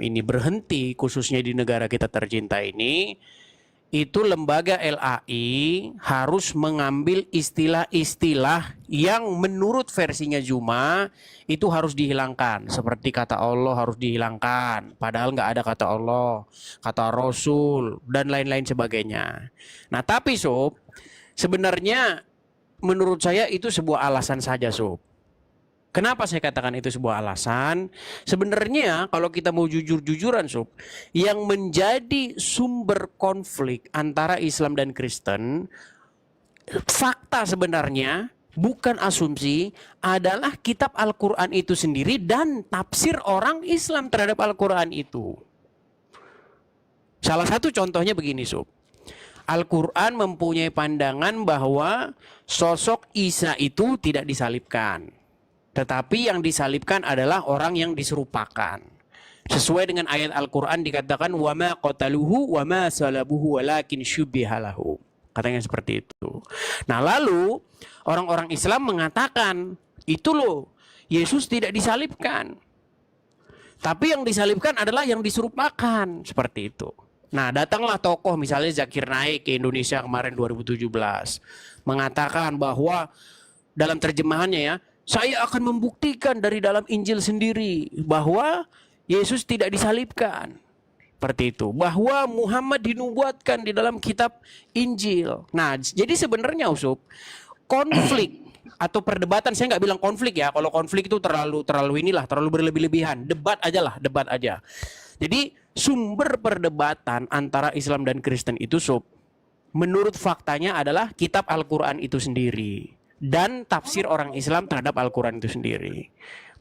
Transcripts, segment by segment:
Islam ini berhenti, khususnya di negara kita tercinta ini, itu lembaga LAI harus mengambil istilah-istilah yang menurut versinya Juma itu harus dihilangkan. Seperti kata Allah harus dihilangkan, padahal nggak ada kata Allah, kata Rasul, dan lain-lain sebagainya. Nah tapi Sob, sebenarnya menurut saya itu sebuah alasan saja Sob. Kenapa saya katakan itu sebuah alasan? Sebenarnya kalau kita mau jujur-jujuran Sob, yang menjadi sumber konflik antara Islam dan Kristen, fakta sebenarnya bukan asumsi, adalah kitab Al-Quran itu sendiri dan tafsir orang Islam terhadap Al-Quran itu. Salah satu contohnya begini Sob. Al-Quran mempunyai pandangan bahwa sosok Isa itu tidak disalibkan. Tetapi yang disalibkan adalah orang yang diserupakan. Sesuai dengan ayat Al-Quran dikatakan وَمَا قَتَلُهُ وَمَا سَلَبُهُ وَلَكِنْ شُبِّهَ لَهُ. Katanya seperti itu. Nah lalu orang-orang Islam mengatakan, itu loh, Yesus tidak disalibkan. Tapi yang disalibkan adalah yang diserupakan. Seperti itu. Nah datanglah tokoh misalnya Zakir Naik ke Indonesia kemarin 2017. Mengatakan bahwa dalam terjemahannya ya, saya akan membuktikan dari dalam Injil sendiri bahwa Yesus tidak disalibkan. Seperti itu. Bahwa Muhammad dinubuatkan di dalam kitab Injil. Nah, jadi sebenarnya Usop, konflik atau perdebatan, saya nggak bilang konflik ya. Kalau konflik itu terlalu berlebih-lebihan. Debat aja lah, debat aja. Jadi sumber perdebatan antara Islam dan Kristen itu Usop, menurut faktanya adalah kitab Al-Quran itu sendiri. Dan tafsir orang Islam terhadap Al-Quran itu sendiri.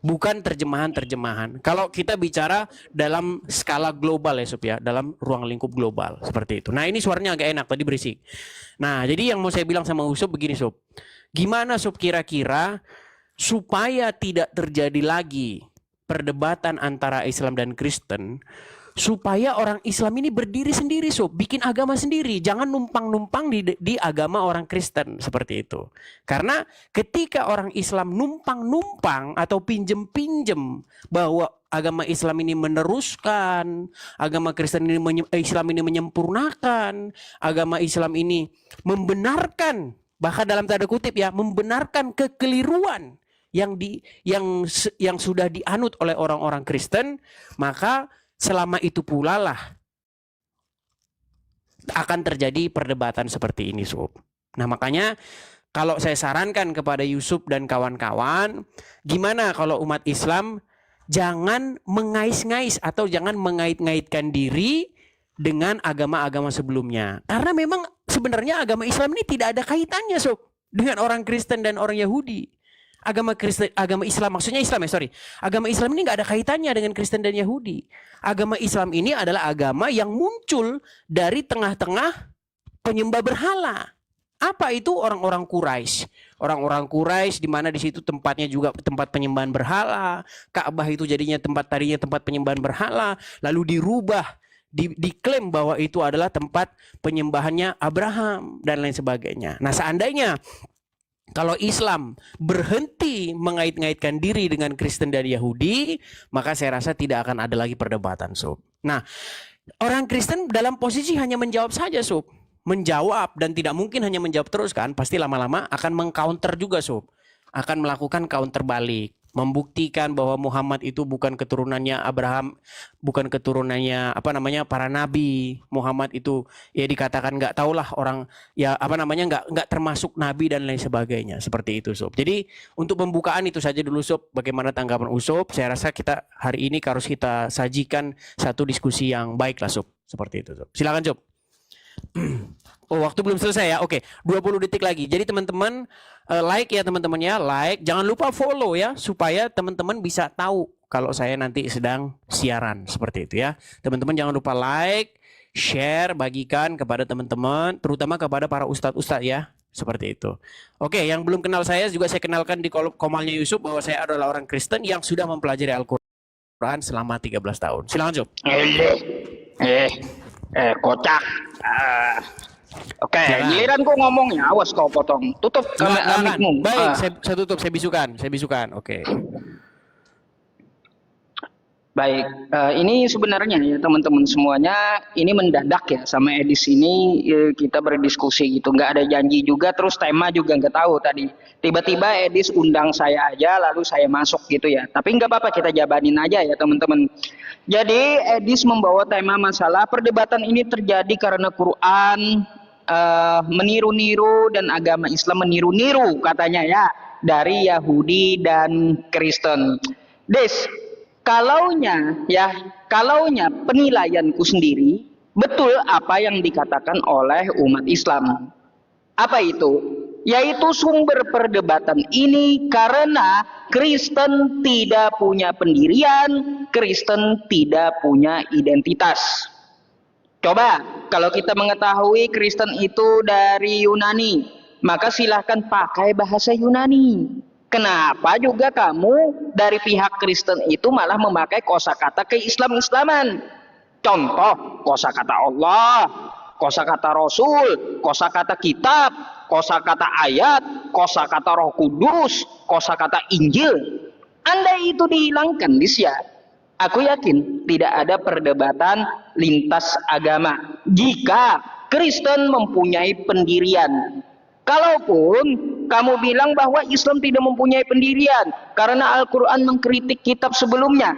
Bukan terjemahan-terjemahan. Kalau kita bicara dalam skala global ya Sob ya, dalam ruang lingkup global seperti itu. Nah ini suaranya agak enak, tadi berisik. Nah jadi yang mau saya bilang sama Sob begini Sob. Gimana Sob kira-kira supaya tidak terjadi lagi perdebatan antara Islam dan Kristen, supaya orang Islam ini berdiri sendiri Sob, bikin agama sendiri, jangan numpang-numpang di agama orang Kristen seperti itu. Karena ketika orang Islam numpang-numpang atau pinjem-pinjem bahwa agama Islam ini meneruskan, agama Kristen ini Islam ini menyempurnakan, agama Islam ini membenarkan, bahkan dalam tanda kutip ya, membenarkan kekeliruan yang sudah dianut oleh orang-orang Kristen, maka selama itu pula lah akan terjadi perdebatan seperti ini Sob. Nah makanya kalau saya sarankan kepada Yusuf dan kawan-kawan, gimana kalau umat Islam jangan mengais-ngais atau jangan mengait-ngaitkan diri dengan agama-agama sebelumnya. Karena memang sebenarnya agama Islam ini tidak ada kaitannya Sob dengan orang Kristen dan orang Yahudi. Agama Islam, maksudnya Islam ya, agama Islam ini nggak ada kaitannya dengan Kristen dan Yahudi. Agama Islam ini adalah agama yang muncul dari tengah-tengah penyembah berhala. Apa itu? Orang-orang Quraisy. Orang-orang Quraisy di mana di situ tempatnya juga tempat penyembahan berhala. Ka'bah itu tadinya tempat penyembahan berhala, lalu dirubah, diklaim bahwa itu adalah tempat penyembahannya Abraham dan lain sebagainya. Nah, seandainya kalau Islam berhenti mengait-ngaitkan diri dengan Kristen dan Yahudi, maka saya rasa tidak akan ada lagi perdebatan, Sob. Nah, orang Kristen dalam posisi hanya menjawab saja, Sob. Menjawab, dan tidak mungkin hanya menjawab terus kan, pasti lama-lama akan mengcounter juga, Sob. Akan melakukan counter balik. Membuktikan bahwa Muhammad itu bukan keturunannya Abraham, bukan keturunannya para nabi. Muhammad itu ya dikatakan nggak tahulah orang ya nggak termasuk nabi dan lain sebagainya, seperti itu Sob. Jadi untuk pembukaan itu saja dulu Sob. Bagaimana tanggapan Sob? Saya rasa kita hari ini harus kita sajikan satu diskusi yang baik lah Sob. Seperti itu Sob. Silakan Sob. Oh, waktu belum selesai ya. Oke, 20 detik lagi. Jadi teman-teman like ya teman-teman ya, like. Jangan lupa follow ya supaya teman-teman bisa tahu kalau saya nanti sedang siaran seperti itu ya. Teman-teman jangan lupa like, share, bagikan kepada teman-teman, terutama kepada para ustadz-ustadz ya. Seperti itu. Oke, yang belum kenal saya juga saya kenalkan di kolom komalnya Yusuf bahwa saya adalah orang Kristen yang sudah mempelajari Al-Quran selama 13 tahun. Silakan Sob. Kocak. Oke, giliran kok ngomongnya, awas kau potong. Tutup mikmu. Baik, saya tutup, saya bisukan. Oke. Baik, ini sebenarnya ya teman-teman semuanya, ini mendadak ya sama Edis ini, kita berdiskusi gitu, nggak ada janji juga, terus tema juga nggak tahu tadi. Tiba-tiba Edis undang saya aja, lalu saya masuk gitu ya. Tapi nggak apa-apa, kita jabanin aja ya teman-teman. Jadi Edis membawa tema masalah perdebatan ini terjadi karena Quran meniru-niru dan agama Islam meniru-niru katanya ya dari Yahudi dan Kristen. Des, kalaunya penilaianku sendiri betul apa yang dikatakan oleh umat Islam. Apa itu? Yaitu sumber perdebatan ini karena Kristen tidak punya pendirian, Kristen tidak punya identitas. Coba kalau kita mengetahui Kristen itu dari Yunani, maka silahkan pakai bahasa Yunani. Kenapa juga kamu dari pihak Kristen itu malah memakai kosakata keislam-islaman? Contoh, kosakata Allah, kosakata Rasul, kosakata kitab, kosakata ayat, kosakata Roh Kudus, kosakata Injil. Andai itu dihilangkan, ya, aku yakin tidak ada perdebatan lintas agama jika Kristen mempunyai pendirian. Kalaupun kamu bilang bahwa Islam tidak mempunyai pendirian karena Al-Quran mengkritik kitab sebelumnya,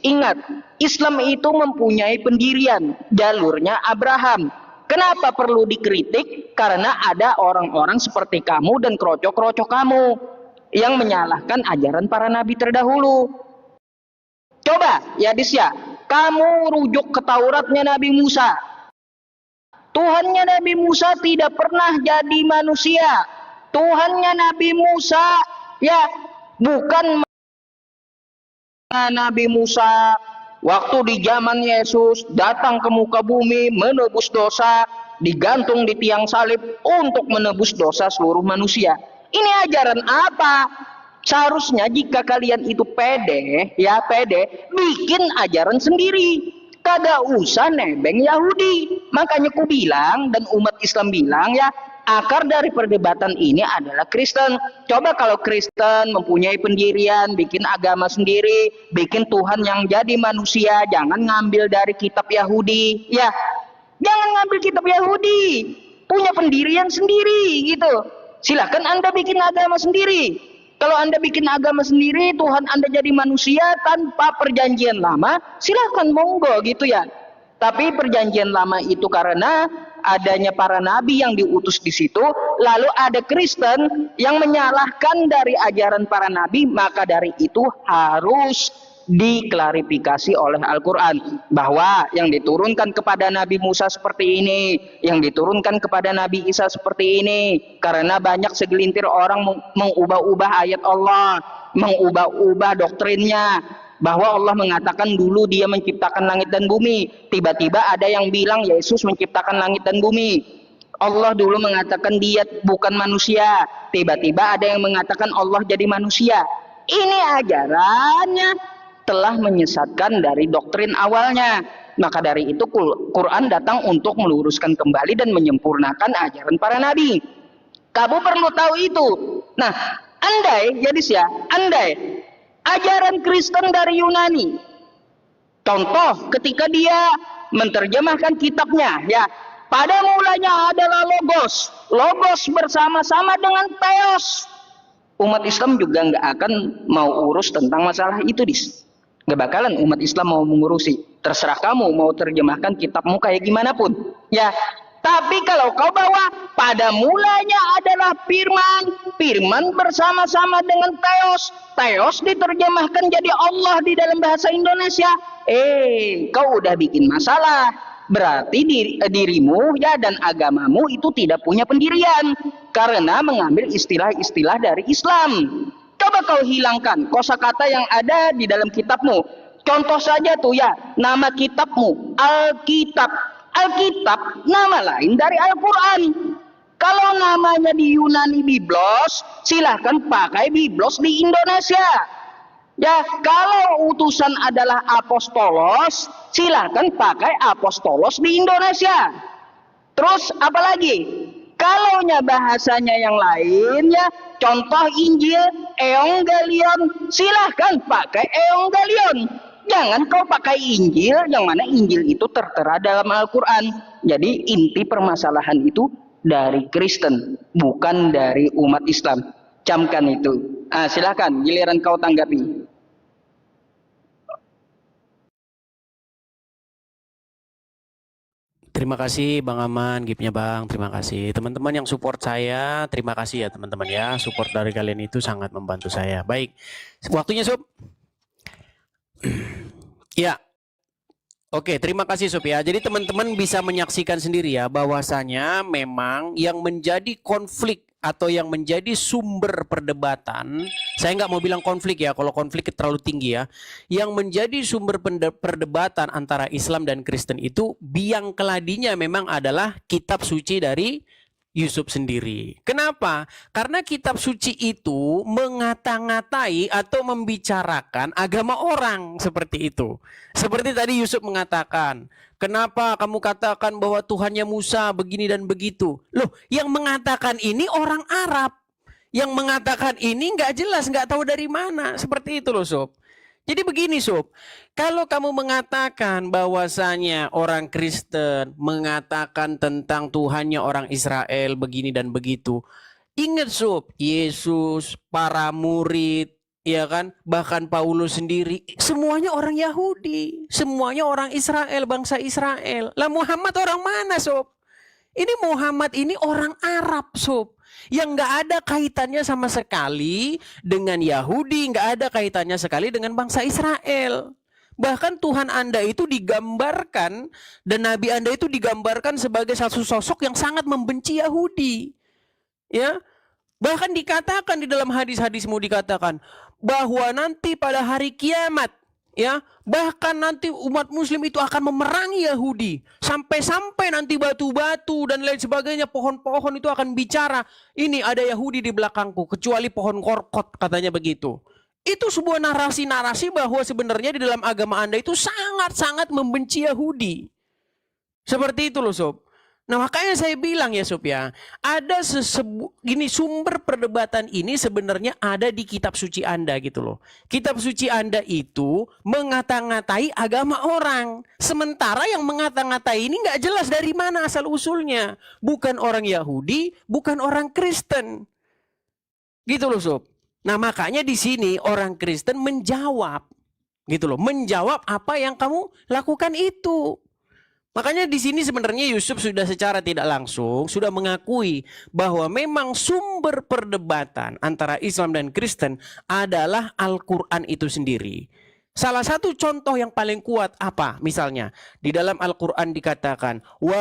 ingat, Islam itu mempunyai pendirian, jalurnya Abraham. Kenapa perlu dikritik? Karena ada orang-orang seperti kamu dan krocok-krocok kamu yang menyalahkan ajaran para nabi terdahulu. Coba ya kamu rujuk ke Tauratnya Nabi Musa. Tuhannya Nabi Musa tidak pernah jadi manusia. Tuhannya Nabi Musa ya bukan Nabi Musa waktu di zaman Yesus datang ke muka bumi menebus dosa, digantung di tiang salib untuk menebus dosa seluruh manusia. Ini ajaran apa? Seharusnya jika kalian itu pede, bikin ajaran sendiri. Kagak usah nebeng Yahudi. Makanya ku bilang dan umat Islam bilang ya, akar dari perdebatan ini adalah Kristen. Coba kalau Kristen mempunyai pendirian, bikin agama sendiri, bikin Tuhan yang jadi manusia, jangan ngambil dari kitab Yahudi. Ya, jangan ngambil kitab Yahudi. Punya pendirian sendiri gitu. Silahkan Anda bikin agama sendiri. Kalau Anda bikin agama sendiri, Tuhan Anda jadi manusia tanpa perjanjian lama, silahkan monggo gitu ya. Tapi perjanjian lama itu karena adanya para nabi yang diutus di situ, lalu ada Kristen yang menyalahkan dari ajaran para nabi, maka dari itu harus diklarifikasi oleh Al-Quran bahwa yang diturunkan kepada Nabi Musa seperti ini, yang diturunkan kepada Nabi Isa seperti ini, karena banyak segelintir orang mengubah-ubah ayat Allah, mengubah-ubah doktrinnya, bahwa Allah mengatakan dulu dia menciptakan langit dan bumi, tiba-tiba ada yang bilang Yesus menciptakan langit dan bumi. Allah dulu mengatakan dia bukan manusia, tiba-tiba ada yang mengatakan Allah jadi manusia. Ini ajarannya telah menyesatkan dari doktrin awalnya. Maka dari itu Quran datang untuk meluruskan kembali dan menyempurnakan ajaran para nabi. Kamu perlu tahu itu. Nah, andai ajaran Kristen dari Yunani, contoh ketika dia menerjemahkan kitabnya ya, pada mulanya adalah logos bersama-sama dengan theos. Umat Islam juga nggak akan mau urus tentang masalah itu, Nggak bakalan umat Islam mau mengurusi. Terserah kamu mau terjemahkan kitabmu kayak gimana pun. Ya, tapi kalau kau bawa pada mulanya adalah firman bersama-sama dengan theos diterjemahkan jadi Allah di dalam bahasa Indonesia. Kau udah bikin masalah. Berarti dirimu ya dan agamamu itu tidak punya pendirian karena mengambil istilah-istilah dari Islam. Coba kau hilangkan kosakata yang ada di dalam kitabmu. Contoh saja tuh ya, nama kitabmu Alkitab. Alkitab nama lain dari Al-Quran. Kalau namanya di Yunani Biblos, silahkan pakai Biblos di Indonesia. Ya, kalau utusan adalah apostolos, silahkan pakai apostolos di Indonesia. Terus apalagi? Kalaunya bahasanya yang lain ya, contoh Injil, Evangelion, silahkan pakai Evangelion. Jangan kau pakai Injil, yang mana Injil itu tertera dalam Al-Quran. Jadi inti permasalahan itu dari Kristen, bukan dari umat Islam. Camkan itu. Silakan, giliran kau tanggapi. Terima kasih Bang Aman, gipnya Bang, terima kasih. Teman-teman yang support saya, terima kasih ya teman-teman ya. Support dari kalian itu sangat membantu saya. Baik, waktunya Sob. Ya, oke, terima kasih Sob ya. Jadi teman-teman bisa menyaksikan sendiri ya, bahwasanya memang yang menjadi konflik atau yang menjadi sumber perdebatan, saya nggak mau bilang konflik ya, kalau konflik terlalu tinggi ya. Yang menjadi sumber perdebatan antara Islam dan Kristen itu biang keladinya memang adalah kitab suci dari Yusuf sendiri. Kenapa? Karena kitab suci itu mengata-ngatai atau membicarakan agama orang seperti itu. Seperti tadi Yusuf mengatakan, kenapa kamu katakan bahwa Tuhannya Musa begini dan begitu? Loh, yang mengatakan ini orang Arab. Yang mengatakan ini nggak jelas, nggak tahu dari mana. Seperti itu loh Sob. Jadi begini Sob, kalau kamu mengatakan bahwasanya orang Kristen mengatakan tentang Tuhannya orang Israel begini dan begitu, ingat Sob, Yesus, para murid, ya kan, bahkan Paulus sendiri, semuanya orang Yahudi, semuanya orang Israel, bangsa Israel. Lah Muhammad orang mana Sob? Ini Muhammad ini orang Arab Sob, yang nggak ada kaitannya sama sekali dengan Yahudi, nggak ada kaitannya sekali dengan bangsa Israel. Bahkan Tuhan Anda itu digambarkan dan Nabi Anda itu digambarkan sebagai satu sosok yang sangat membenci Yahudi. Ya, bahkan dikatakan di dalam hadis-hadismu dikatakan bahwa nanti pada hari kiamat, ya, bahkan nanti umat muslim itu akan memerangi Yahudi, sampai-sampai nanti batu-batu dan lain sebagainya, pohon-pohon itu akan bicara, ini ada Yahudi di belakangku kecuali pohon korkot, katanya begitu. Itu sebuah narasi-narasi bahwa sebenarnya di dalam agama Anda itu sangat-sangat membenci Yahudi. Seperti itu loh Sob. Nah makanya saya bilang ya Sob ya, ada gini, sumber perdebatan ini sebenarnya ada di kitab suci Anda gitu loh. Kitab suci Anda itu mengata-ngatai agama orang. Sementara yang mengata-ngatai ini nggak jelas dari mana asal usulnya. Bukan orang Yahudi, bukan orang Kristen. Gitu loh Sob. Nah makanya di sini orang Kristen menjawab. Gitu loh, menjawab apa yang kamu lakukan itu. Makanya di sini sebenarnya Yusuf sudah secara tidak langsung sudah mengakui bahwa memang sumber perdebatan antara Islam dan Kristen adalah Al-Quran itu sendiri. Salah satu contoh yang paling kuat apa? Misalnya di dalam Al-Quran dikatakan wa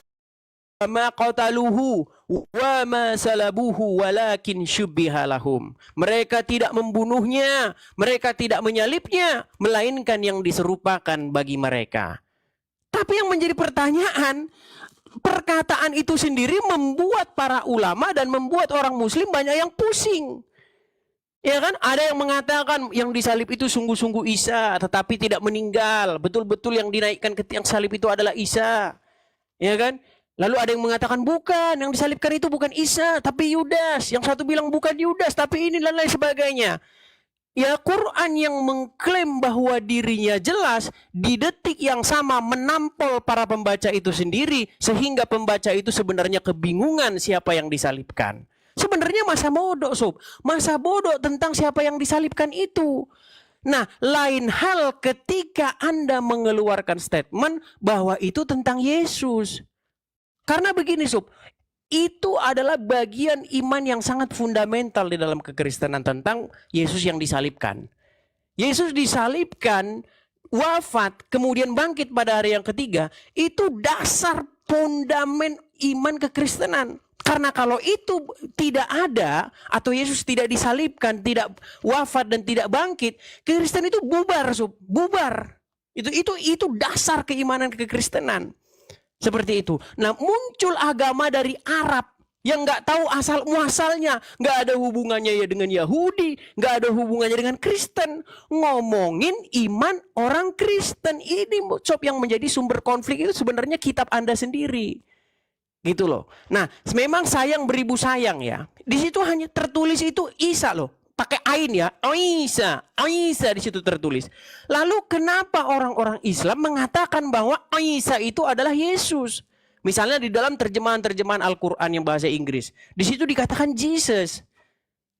ma qataluhu wa ma salabuhu walakin syubbiha lahum. Mereka tidak membunuhnya, mereka tidak menyalibnya, melainkan yang diserupakan bagi mereka. Tapi yang menjadi pertanyaan, perkataan itu sendiri membuat para ulama dan membuat orang muslim banyak yang pusing. Ya kan? Ada yang mengatakan yang disalib itu sungguh-sungguh Isa, tetapi tidak meninggal. Betul-betul yang dinaikkan ke tiang salib itu adalah Isa. Ya kan? Lalu ada yang mengatakan bukan, yang disalibkan itu bukan Isa, tapi Yudas. Yang satu bilang bukan Yudas, tapi ini dan lain sebagainya. Ya, Quran yang mengklaim bahwa dirinya jelas di detik yang sama menampol para pembaca itu sendiri, sehingga pembaca itu sebenarnya kebingungan siapa yang disalibkan. Sebenarnya masa bodoh Sob, masa bodoh tentang siapa yang disalibkan itu. Nah, lain hal ketika Anda mengeluarkan statement bahwa itu tentang Yesus. Karena begini Sob, itu adalah bagian iman yang sangat fundamental di dalam kekristenan tentang Yesus yang disalibkan. Yesus disalibkan, wafat, kemudian bangkit pada hari yang ketiga, itu dasar fondamen iman kekristenan. Karena kalau itu tidak ada, atau Yesus tidak disalibkan, tidak wafat dan tidak bangkit, Kristen itu bubar, bubar. Itu dasar keimanan kekristenan. Seperti itu. Nah muncul agama dari Arab yang nggak tahu asal muasalnya, nggak ada hubungannya ya dengan Yahudi, nggak ada hubungannya dengan Kristen. Ngomongin iman orang Kristen ini, Sob, yang menjadi sumber konflik itu sebenarnya kitab Anda sendiri, gitu loh. Nah memang sayang beribu sayang ya. Di situ hanya tertulis itu Isa loh. pakai ain ya, Isa, Isa di situ tertulis. Lalu kenapa orang-orang Islam mengatakan bahwa Isa itu adalah Yesus? Misalnya di dalam terjemahan-terjemahan Al-Quran yang bahasa Inggris, di situ dikatakan Jesus.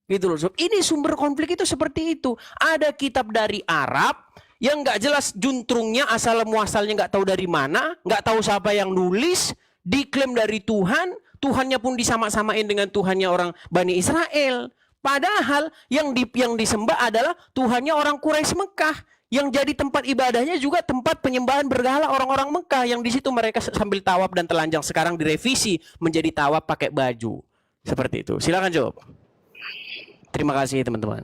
Gitu loh. Ini sumber konflik itu seperti itu. Ada kitab dari Arab yang nggak jelas juntrungnya, asal muasalnya nggak tahu dari mana, nggak tahu siapa yang nulis, diklaim dari Tuhan, Tuhannya pun disama-samain dengan Tuhannya orang Bani Israel. Padahal yang disembah adalah Tuhannya orang Quraisy Mekah, yang jadi tempat ibadahnya juga tempat penyembahan berhala orang-orang Mekah, yang di situ mereka sambil tawaf dan telanjang. Sekarang direvisi menjadi tawaf pakai baju. Seperti itu. Silakan jawab. Terima kasih teman-teman.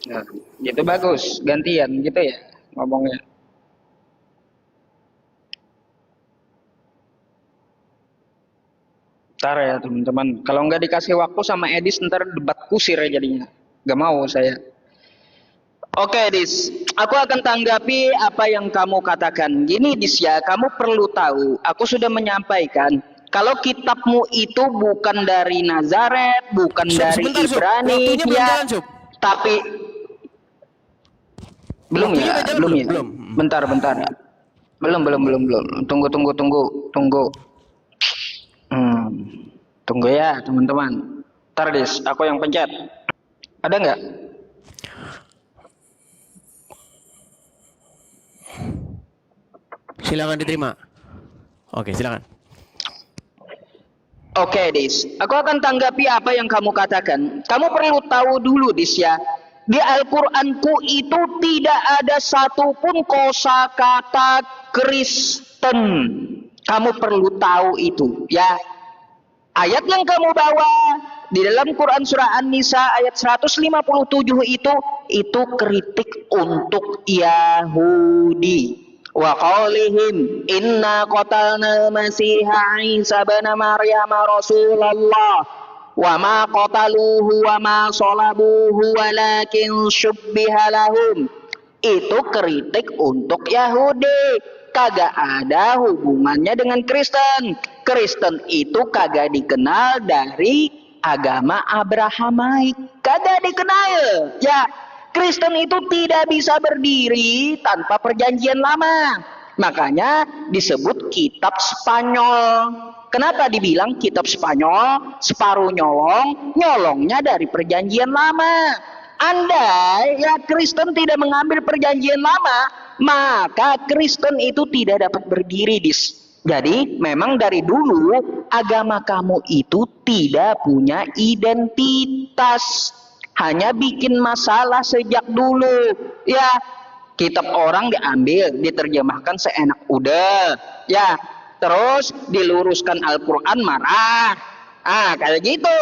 Nah, gitu bagus, gantian gitu ya ngomongnya. Ntar ya teman-teman, kalau nggak dikasih waktu sama Edis ntar debat kusir ya jadinya. Gak mau saya. Oke Edis, aku akan tanggapi apa yang kamu katakan. Gini Edis ya, kamu perlu tahu, aku sudah menyampaikan kalau kitabmu itu bukan dari Nazaret, bukan dari Ibrani, ya, tapi belum ya, belum ya. Bentar ya. Belum. Tunggu. Tunggu ya teman-teman. Ntar Dis, aku yang pencet. Ada nggak? Silakan diterima. Oke, silakan. Oke Dis, aku akan tanggapi apa yang kamu katakan. Kamu perlu tahu dulu Dis ya, di Al-Quranku itu tidak ada satupun kosakata Kristen. Kamu perlu tahu itu ya. Ayat yang kamu bawa di dalam Quran surah An-Nisa ayat 157 itu kritik untuk Yahudi. Wa qaulihim inna qatalna masiha Isa bin Maryam Rasulullah wa ma qataluhu wa ma salabuhu walakin syubbiha lahum. Itu kritik untuk Yahudi, kagak ada hubungannya dengan Kristen. Kristen itu kagak dikenal dari agama Abrahamaik, kagak dikenal ya. Kristen itu tidak bisa berdiri tanpa perjanjian lama. Makanya disebut kitab Spanyol. Kenapa dibilang kitab Spanyol? Separuh nyolongnya dari perjanjian lama. Andai ya Kristen tidak mengambil perjanjian lama, maka Kristen itu tidak dapat berdiri, Dis. Jadi memang dari dulu agama kamu itu tidak punya identitas. Hanya bikin masalah sejak dulu. Ya, kitab orang diambil, diterjemahkan seenak udah. Ya, terus diluruskan Al-Quran marah. Kayak gitu.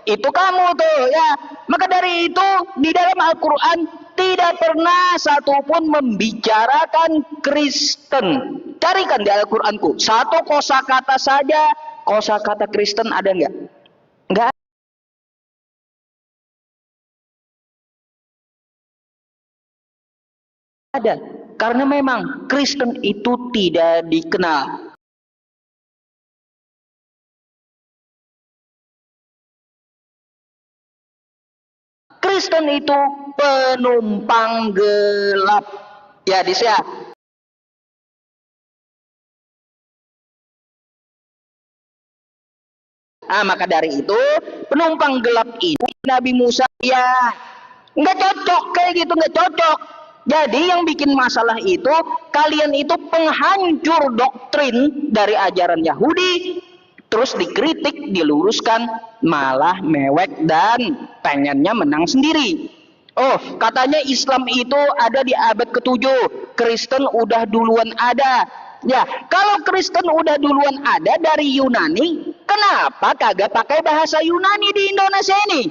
Itu kamu tuh ya. Maka dari itu di dalam Al-Quran tidak pernah satupun membicarakan Kristen. Carikan di Al-Quranku satu kosakata saja, kosakata Kristen ada nggak? Nggak ada. Karena memang Kristen itu tidak dikenal. Kristen itu penumpang gelap. Ya, Dis ya. Maka dari itu penumpang gelap itu Nabi Musa ya nggak cocok kayak gitu, nggak cocok. Jadi yang bikin masalah itu kalian itu penghancur doktrin dari ajaran Yahudi, terus dikritik, diluruskan, malah mewek dan pengennya menang sendiri. Oh, katanya Islam itu ada di abad ke-7, Kristen udah duluan ada. Ya, kalau Kristen udah duluan ada dari Yunani, kenapa kagak pakai bahasa Yunani di Indonesia ini?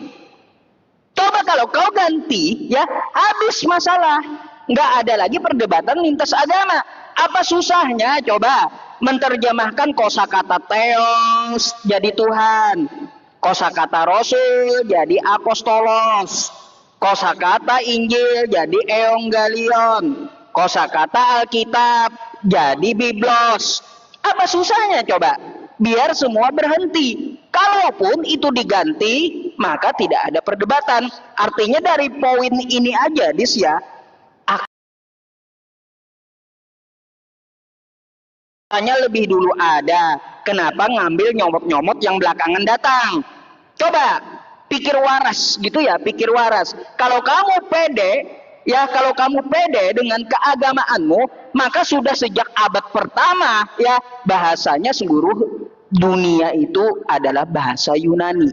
Coba kalau kau ganti, ya habis masalah. Nggak ada lagi perdebatan lintas agama. Apa susahnya coba menterjemahkan kosakata Theos jadi Tuhan, kosakata Rasul jadi Apostolos, kosakata Injil jadi Evangelion, kosakata Alkitab jadi Biblos. Apa susahnya coba? Biar semua berhenti. Kalaupun itu diganti maka tidak ada perdebatan. Artinya dari poin ini aja, Dis ya, hanya lebih dulu ada. Kenapa ngambil nyomot-nyomot yang belakangan datang? Coba pikir waras gitu ya, pikir waras. Kalau kamu pede, ya kalau kamu pede dengan keagamaanmu, maka sudah sejak abad pertama ya bahasanya seluruh dunia itu adalah bahasa Yunani.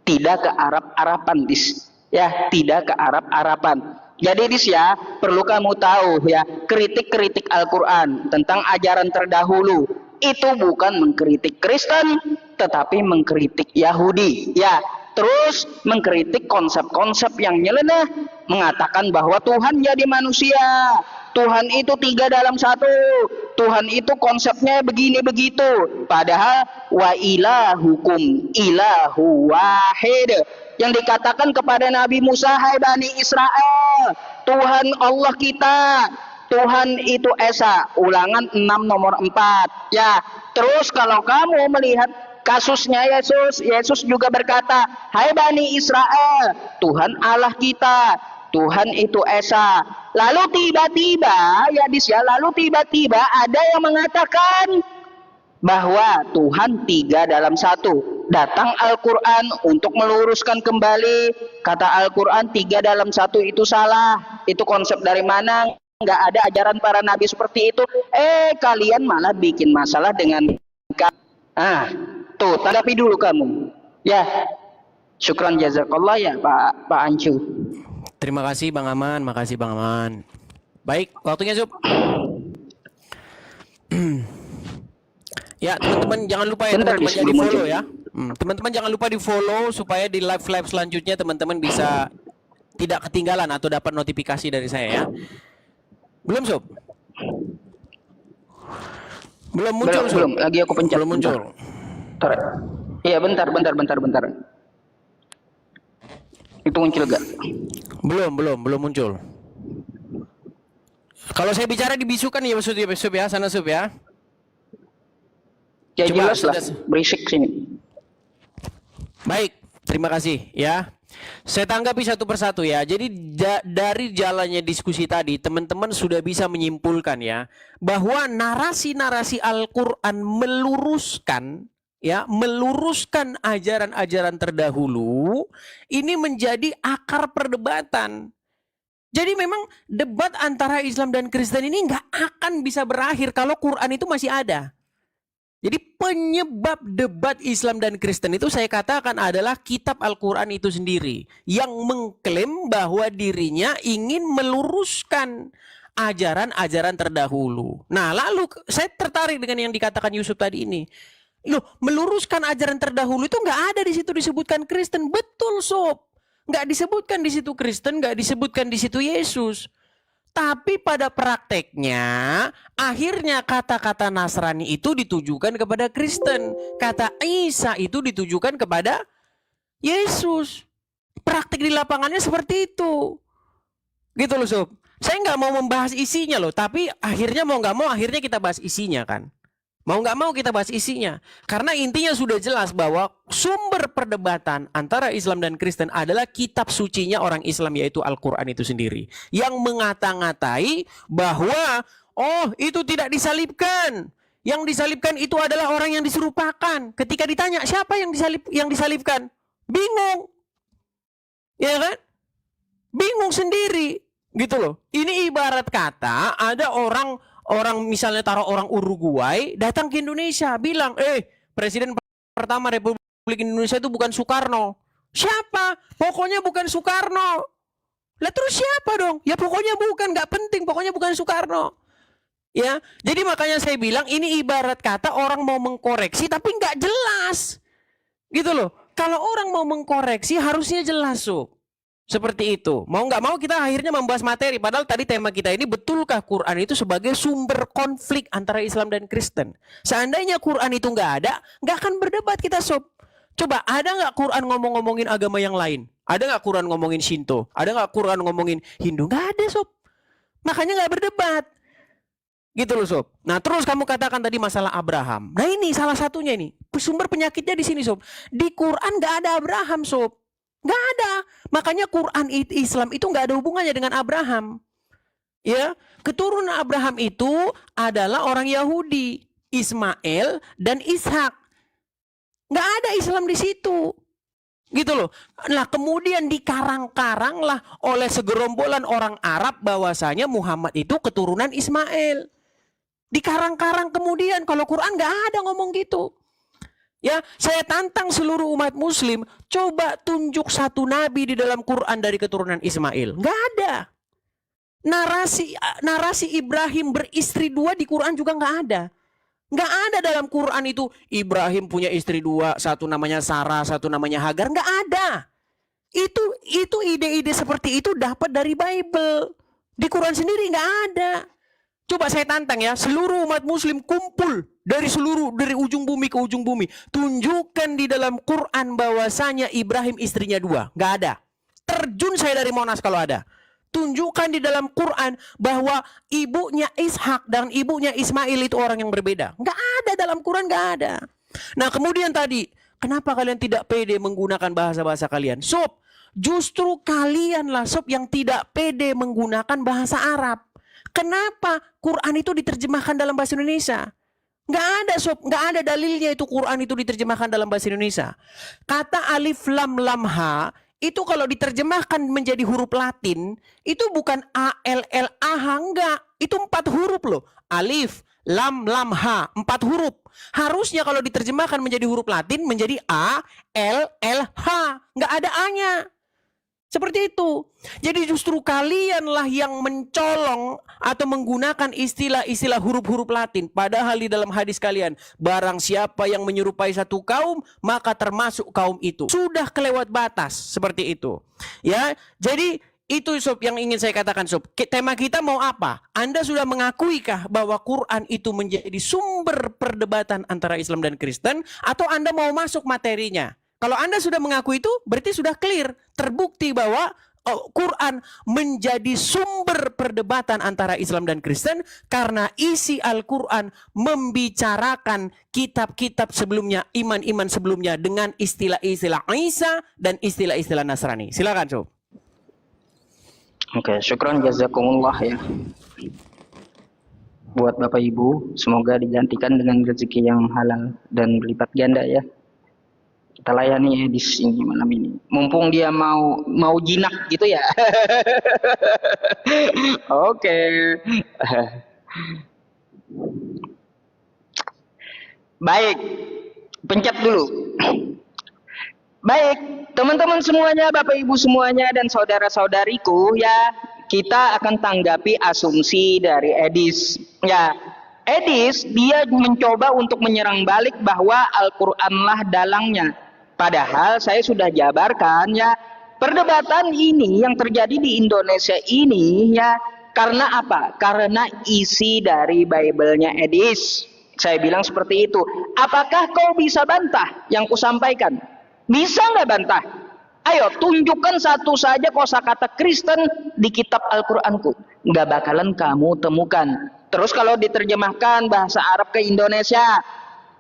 Tidak ke Arab-Araban, Dis. Ya, tidak ke Arab-Araban. Jadi Dis ya, perlu kamu tahu ya, kritik-kritik Al-Quran tentang ajaran terdahulu itu bukan mengkritik Kristen, tetapi mengkritik Yahudi. Ya, terus mengkritik konsep-konsep yang nyeleneh, mengatakan bahwa Tuhan jadi manusia, Tuhan itu 3 dalam 1, Tuhan itu konsepnya begini begitu. Padahal wa ilahukum ilahu wahid, yang dikatakan kepada Nabi Musa, hai Bani Israel, Tuhan Allah kita, Tuhan itu Esa. Ulangan 6 nomor 4. Ya, terus kalau kamu melihat kasusnya Yesus juga berkata, hai Bani Israel, Tuhan Allah kita, Tuhan itu Esa. Lalu tiba-tiba, ya Dis ya, lalu tiba-tiba ada yang mengatakan bahwa Tuhan 3 dalam 1. Datang Al-Quran untuk meluruskan kembali. Kata Al-Quran 3 dalam 1 itu salah. Itu konsep dari mana? Nggak ada ajaran para nabi seperti itu. Kalian malah bikin masalah dengan tuh, tanggapi dulu kamu. Ya, syukran jazakallah ya Pak Ancu. Terima kasih Bang Aman, makasih Bang Aman. Baik, waktunya Sob. Ya, teman-teman jangan lupa ya, teman-teman jangan di follow ya. Teman-teman jangan lupa di follow supaya di live selanjutnya teman-teman bisa tidak ketinggalan atau dapat notifikasi dari saya ya. Belum Sob? Belum muncul Sob? Belum, lagi aku pencet. Belum muncul. Iya, bentar. Itu muncul gak? Belum muncul. Kalau saya bicara dibisukan ya Sob ya, sana Sob ya. Ya Coba, jelas lah, berisik sini. Baik, terima kasih ya. Saya tanggapi satu persatu ya. Jadi dari jalannya diskusi tadi, teman-teman sudah bisa menyimpulkan ya bahwa narasi-narasi Al-Qur'an meluruskan ajaran-ajaran terdahulu ini menjadi akar perdebatan. Jadi memang debat antara Islam dan Kristen ini nggak akan bisa berakhir kalau Quran itu masih ada. Jadi penyebab debat Islam dan Kristen itu saya katakan adalah kitab Al-Quran itu sendiri yang mengklaim bahwa dirinya ingin meluruskan ajaran-ajaran terdahulu. Nah, lalu saya tertarik dengan yang dikatakan Yusuf tadi ini. Loh, meluruskan ajaran terdahulu itu nggak ada di situ disebutkan Kristen. Betul, Sob. Nggak disebutkan di situ Kristen, nggak disebutkan di situ Yesus. Tapi pada prakteknya, akhirnya kata-kata Nasrani itu ditujukan kepada Kristen. Kata Isa itu ditujukan kepada Yesus. Praktik di lapangannya seperti itu. Gitu loh Sob. Saya nggak mau membahas isinya loh. Tapi akhirnya mau nggak mau akhirnya kita bahas isinya kan. Mau nggak mau kita bahas isinya. Karena intinya sudah jelas bahwa sumber perdebatan antara Islam dan Kristen adalah kitab sucinya orang Islam yaitu Al-Quran itu sendiri. Yang mengata-ngatai bahwa itu tidak disalibkan. Yang disalibkan itu adalah orang yang diserupakan. Ketika ditanya siapa yang disalibkan? Bingung. Ya kan? Bingung sendiri. Gitu loh. Ini ibarat kata ada orang misalnya taruh orang Uruguay datang ke Indonesia bilang, presiden pertama Republik Indonesia itu bukan Soekarno. Siapa? Pokoknya bukan Soekarno. Lah terus siapa dong? Ya pokoknya bukan, nggak penting, pokoknya bukan Soekarno. Ya, jadi makanya saya bilang ini ibarat kata orang mau mengkoreksi tapi nggak jelas. Gitu loh. Kalau orang mau mengkoreksi harusnya jelas, Sob. Seperti itu. Mau nggak mau kita akhirnya membahas materi. Padahal tadi tema kita ini, betulkah Quran itu sebagai sumber konflik antara Islam dan Kristen? Seandainya Quran itu nggak ada, nggak akan berdebat kita Sob. Coba ada nggak Quran ngomongin agama yang lain? Ada nggak Quran ngomongin Shinto? Ada nggak Quran ngomongin Hindu? Nggak ada Sob. Makanya nggak berdebat. Gitu loh Sob. Nah terus kamu katakan tadi masalah Abraham. Nah ini salah satunya ini. Sumber penyakitnya di sini Sob. Di Quran nggak ada Abraham Sob. Nggak ada. Makanya Quran Islam itu nggak ada hubungannya dengan Abraham. Ya, keturunan Abraham itu adalah orang Yahudi, Ismail dan Ishak. Nggak ada Islam di situ. Gitu loh. Nah, kemudian dikarang-karang lah oleh segerombolan orang Arab bahwasanya Muhammad itu keturunan Ismail. Dikarang-karang kemudian, kalau Quran nggak ada ngomong gitu. Ya, saya tantang seluruh umat muslim, coba tunjuk satu nabi di dalam Quran dari keturunan Ismail. Nggak ada. Narasi Ibrahim beristri dua di Quran juga nggak ada. Nggak ada dalam Quran itu Ibrahim punya istri dua, satu namanya Sarah, satu namanya Hagar. Nggak ada. Itu ide-ide seperti itu dapat dari Bible. Di Quran sendiri nggak ada. Coba saya tantang ya, seluruh umat muslim kumpul dari ujung bumi ke ujung bumi. Tunjukkan di dalam Quran bahwasanya Ibrahim istrinya dua. Nggak ada. Terjun saya dari Monas kalau ada. Tunjukkan di dalam Quran bahwa ibunya Ishak dan ibunya Ismail itu orang yang berbeda. Nggak ada dalam Quran, nggak ada. Nah, kemudian tadi, kenapa kalian tidak pede menggunakan bahasa-bahasa kalian? Sob, justru kalianlah sob yang tidak pede menggunakan bahasa Arab. Kenapa Quran itu diterjemahkan dalam bahasa Indonesia? Nggak ada sob, nggak ada dalilnya itu Quran itu diterjemahkan dalam bahasa Indonesia. Kata alif lam lam ha itu kalau diterjemahkan menjadi huruf Latin, itu bukan A-L-L-A-H, enggak. Itu 4 huruf loh. Alif, lam, lam, ha. 4 huruf. Harusnya kalau diterjemahkan menjadi huruf Latin, menjadi A-L-L-H. Enggak ada A-nya. Seperti itu. Jadi justru kalianlah yang mencolong atau menggunakan istilah-istilah huruf-huruf Latin. Padahal di dalam hadis kalian, barang siapa yang menyerupai satu kaum, maka termasuk kaum itu. Sudah kelewat batas seperti itu. Ya, jadi itu sob yang ingin saya katakan sob. Tema kita mau apa? Anda sudah mengakuikah bahwa Quran itu menjadi sumber perdebatan antara Islam dan Kristen, atau Anda mau masuk materinya? Kalau Anda sudah mengaku itu, berarti sudah clear, terbukti bahwa Quran menjadi sumber perdebatan antara Islam dan Kristen karena isi Al-Quran membicarakan kitab-kitab sebelumnya, iman-iman sebelumnya dengan istilah-istilah Isa dan istilah-istilah Nasrani. Silakan, Sob. Oke, syukran jazakumullah ya. Buat Bapak Ibu, semoga digantikan dengan rezeki yang halal dan berlipat ganda ya. Kita layani Edis ini malam ini. Mumpung dia mau jinak gitu ya. Oke. Baik, pencet dulu. Baik, teman-teman semuanya, Bapak Ibu semuanya dan saudara-saudariku ya, kita akan tanggapi asumsi dari Edis. Ya, Edis dia mencoba untuk menyerang balik bahwa Al-Qur'anlah dalangnya. Padahal saya sudah jabarkan ya, perdebatan ini yang terjadi di Indonesia ini ya, karena apa? Karena isi dari Bible-nya Edis. Saya bilang seperti itu. Apakah kau bisa bantah yang kusampaikan? Bisa nggak bantah? Ayo tunjukkan satu saja kosakata Kristen di kitab Al-Qur'anku. Nggak bakalan kamu temukan. Terus kalau diterjemahkan bahasa Arab ke Indonesia,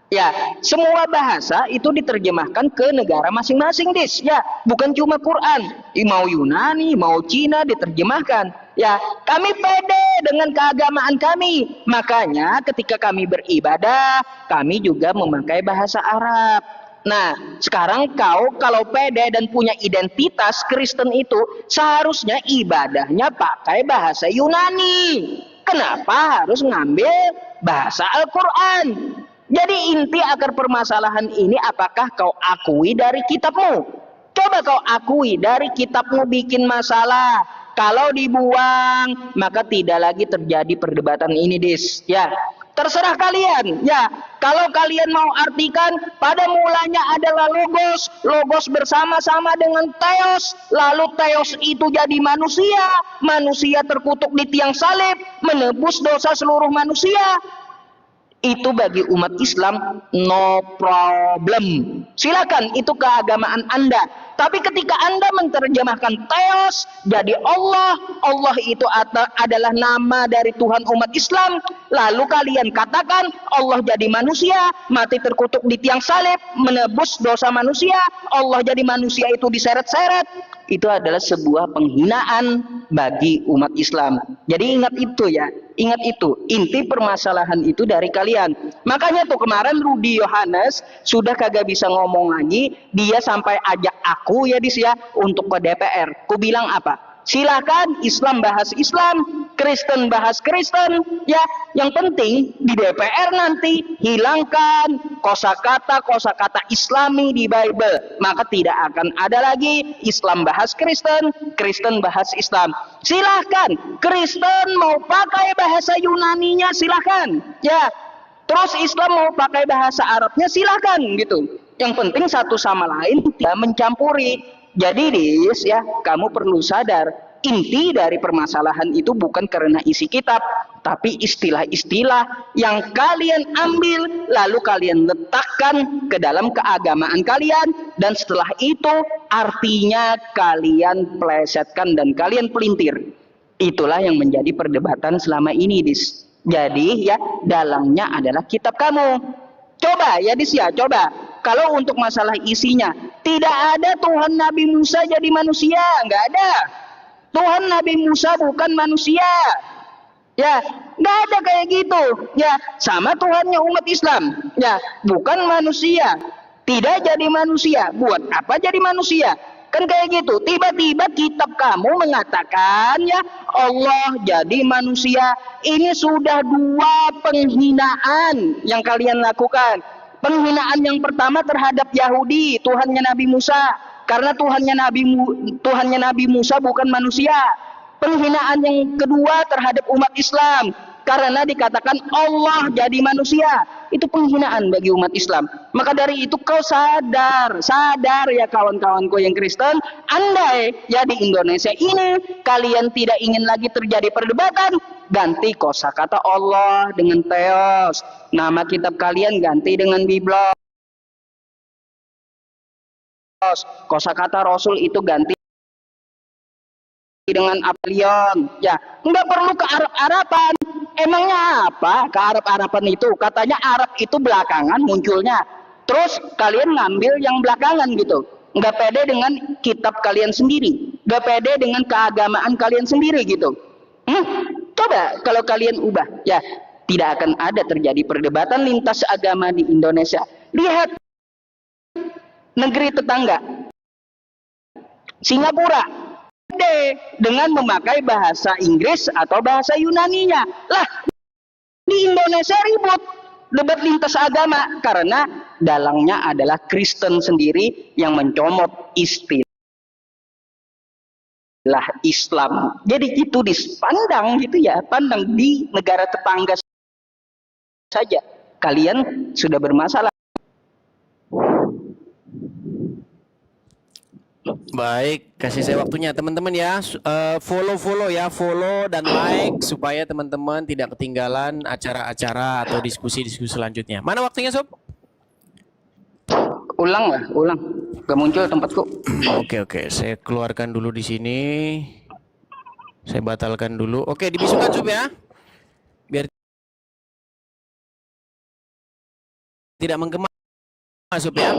ya, semua bahasa itu diterjemahkan ke negara masing-masing, Dis. Ya, bukan cuma Quran. Mau Yunani, mau Cina diterjemahkan. Ya, kami pede dengan keagamaan kami. Makanya ketika kami beribadah, kami juga memakai bahasa Arab. Nah, sekarang kau kalau pede dan punya identitas Kristen itu, seharusnya ibadahnya pakai bahasa Yunani. Kenapa harus ngambil bahasa Al-Quran? Jadi inti akar permasalahan ini, apakah kau akui dari kitabmu? Coba kau akui dari kitabmu bikin masalah. Kalau dibuang, maka tidak lagi terjadi perdebatan ini, Dis. Ya, terserah kalian. Ya, kalau kalian mau artikan pada mulanya adalah logos, logos bersama-sama dengan teos, lalu teos itu jadi manusia, manusia terkutuk di tiang salib, menebus dosa seluruh manusia. itu bagi umat Islam no problem. Silakan, itu keagamaan Anda. Tapi ketika Anda menerjemahkan teos jadi Allah, Allah itu adalah nama dari Tuhan umat Islam, lalu kalian katakan Allah jadi manusia, mati terkutuk di tiang salib, menebus dosa manusia, Allah jadi manusia itu diseret-seret, itu adalah sebuah penghinaan bagi umat Islam. Jadi ingat itu ya, ingat itu. Inti permasalahan itu dari kalian. Makanya tuh kemarin Rudy Yohanes sudah kagak bisa ngomong lagi, dia sampai ajak aku ya dis ya untuk ke DPR. Ku bilang apa? Silakan, Islam bahas Islam, Kristen bahas Kristen, ya. Yang penting di DPR nanti hilangkan kosakata Islami di Bible, maka tidak akan ada lagi Islam bahas Kristen, Kristen bahas Islam. Silahkan, Kristen mau pakai bahasa Yunaninya silahkan, ya. Terus Islam mau pakai bahasa Arabnya silahkan gitu. Yang penting satu sama lain tidak mencampuri. Jadi dis ya, kamu perlu sadar, inti dari permasalahan itu bukan karena isi kitab, tapi istilah-istilah yang kalian ambil lalu kalian letakkan ke dalam keagamaan kalian, dan setelah itu artinya kalian plesetkan dan kalian pelintir. Itulah yang menjadi perdebatan selama ini dis. Jadi ya, dalangnya adalah kitab kamu. Coba ya dis ya, coba. Kalau untuk masalah isinya, tidak ada Tuhan Nabi Musa jadi manusia, nggak ada. Tuhan Nabi Musa bukan manusia, ya, nggak ada kayak gitu. Ya, sama Tuhannya umat Islam, ya, bukan manusia, tidak jadi manusia. Buat apa jadi manusia? Kan kayak gitu. Tiba-tiba kitab kamu mengatakan ya Allah jadi manusia. Ini sudah dua penghinaan yang kalian lakukan. Penghinaan yang pertama terhadap Yahudi, Tuhannya Nabi Musa, karena Tuhannya Nabi Musa bukan manusia. Penghinaan yang kedua terhadap umat Islam, karena dikatakan Allah jadi manusia. Itu penghinaan bagi umat Islam. Maka dari itu kau sadar ya kawan-kawanku yang Kristen, andai ya di Indonesia ini kalian tidak ingin lagi terjadi perdebatan, ganti kosakata Allah dengan teos. Nama kitab kalian ganti dengan biblos. Kosakata Rasul itu ganti dengan apelion. Ya, nggak perlu ke Arab-Araban. Emangnya apa ke Arab-Araban itu? Katanya Arab itu belakangan munculnya. Terus kalian ngambil yang belakangan gitu. Nggak pede dengan kitab kalian sendiri. Nggak pede dengan keagamaan kalian sendiri gitu. Coba kalau kalian ubah, ya tidak akan ada terjadi perdebatan lintas agama di Indonesia. Lihat negeri tetangga, Singapura, dengan memakai bahasa Inggris atau bahasa Yunaninya. Lah, di Indonesia ribut debat lintas agama karena dalangnya adalah Kristen sendiri yang mencomot istilah Islam. Jadi itu dipandang gitu ya, pandang di negara tetangga saja kalian sudah bermasalah. Baik, kasih saya waktunya teman-teman ya. Follow ya, follow dan like supaya teman-teman tidak ketinggalan acara-acara atau diskusi-diskusi selanjutnya. Mana waktunya sob? Ulang. Gak muncul tempatku. Oke, saya keluarkan dulu di sini. Saya batalkan dulu. Oke, dibisukan sob ya. Biar tidak menggema sob ya.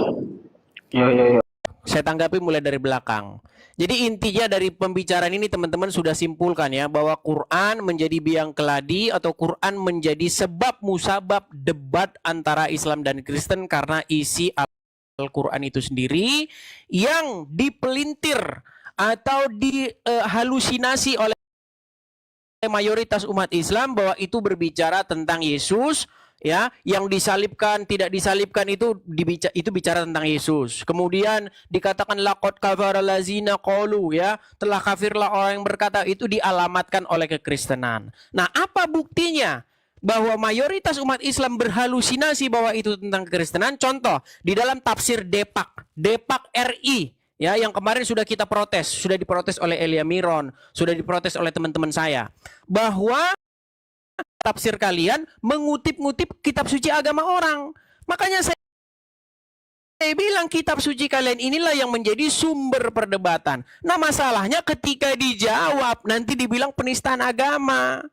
Yo. Saya tanggapi mulai dari belakang. Jadi intinya dari pembicaraan ini teman-teman sudah simpulkan ya bahwa Quran menjadi biang keladi atau Quran menjadi sebab musabab debat antara Islam dan Kristen karena isi Al-Quran itu sendiri yang dipelintir atau dihalusinasi oleh mayoritas umat Islam bahwa itu berbicara tentang Yesus. Ya, yang disalibkan, tidak disalibkan itu bicara tentang Yesus. Kemudian dikatakan laqad kafara lazina qalu, ya, telah kafirlah orang yang berkata, itu dialamatkan oleh kekristenan. Nah, apa buktinya bahwa mayoritas umat Islam berhalusinasi bahwa itu tentang kekristenan? Contoh, di dalam tafsir Depak RI, ya, yang kemarin sudah kita protes, sudah diprotes oleh Elia Miron, sudah diprotes oleh teman-teman saya, bahwa tafsir kalian mengutip-ngutip kitab suci agama orang. Makanya saya bilang kitab suci kalian inilah yang menjadi sumber perdebatan. Nah, masalahnya ketika dijawab nanti dibilang penistaan agama.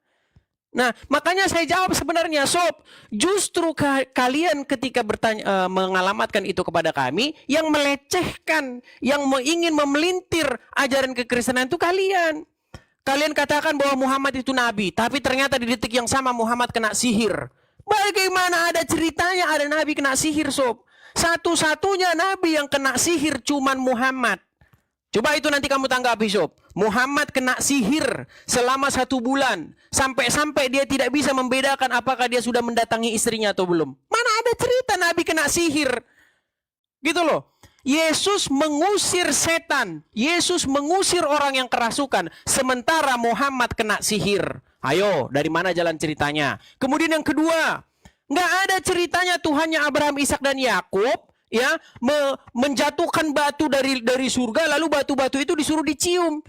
Nah, makanya saya jawab sebenarnya, Sob, justru kalian ketika bertanya, mengalamatkan itu kepada kami, yang melecehkan, yang ingin memelintir ajaran kekristenan itu kalian. Kalian katakan bahwa Muhammad itu nabi, tapi ternyata di detik yang sama Muhammad kena sihir. Bagaimana ada ceritanya ada nabi kena sihir, Sob? Satu-satunya nabi yang kena sihir cuman Muhammad. Coba itu nanti kamu tanggapi, Sob. Muhammad kena sihir selama 1 bulan. Sampai-sampai dia tidak bisa membedakan apakah dia sudah mendatangi istrinya atau belum. Mana ada cerita Nabi kena sihir. Gitu loh. Yesus mengusir setan. Yesus mengusir orang yang kerasukan. Sementara Muhammad kena sihir. Ayo, dari mana jalan ceritanya? Kemudian yang kedua, nggak ada ceritanya Tuhannya Abraham, Ishak dan Yakub ya menjatuhkan batu dari surga, lalu batu-batu itu disuruh dicium.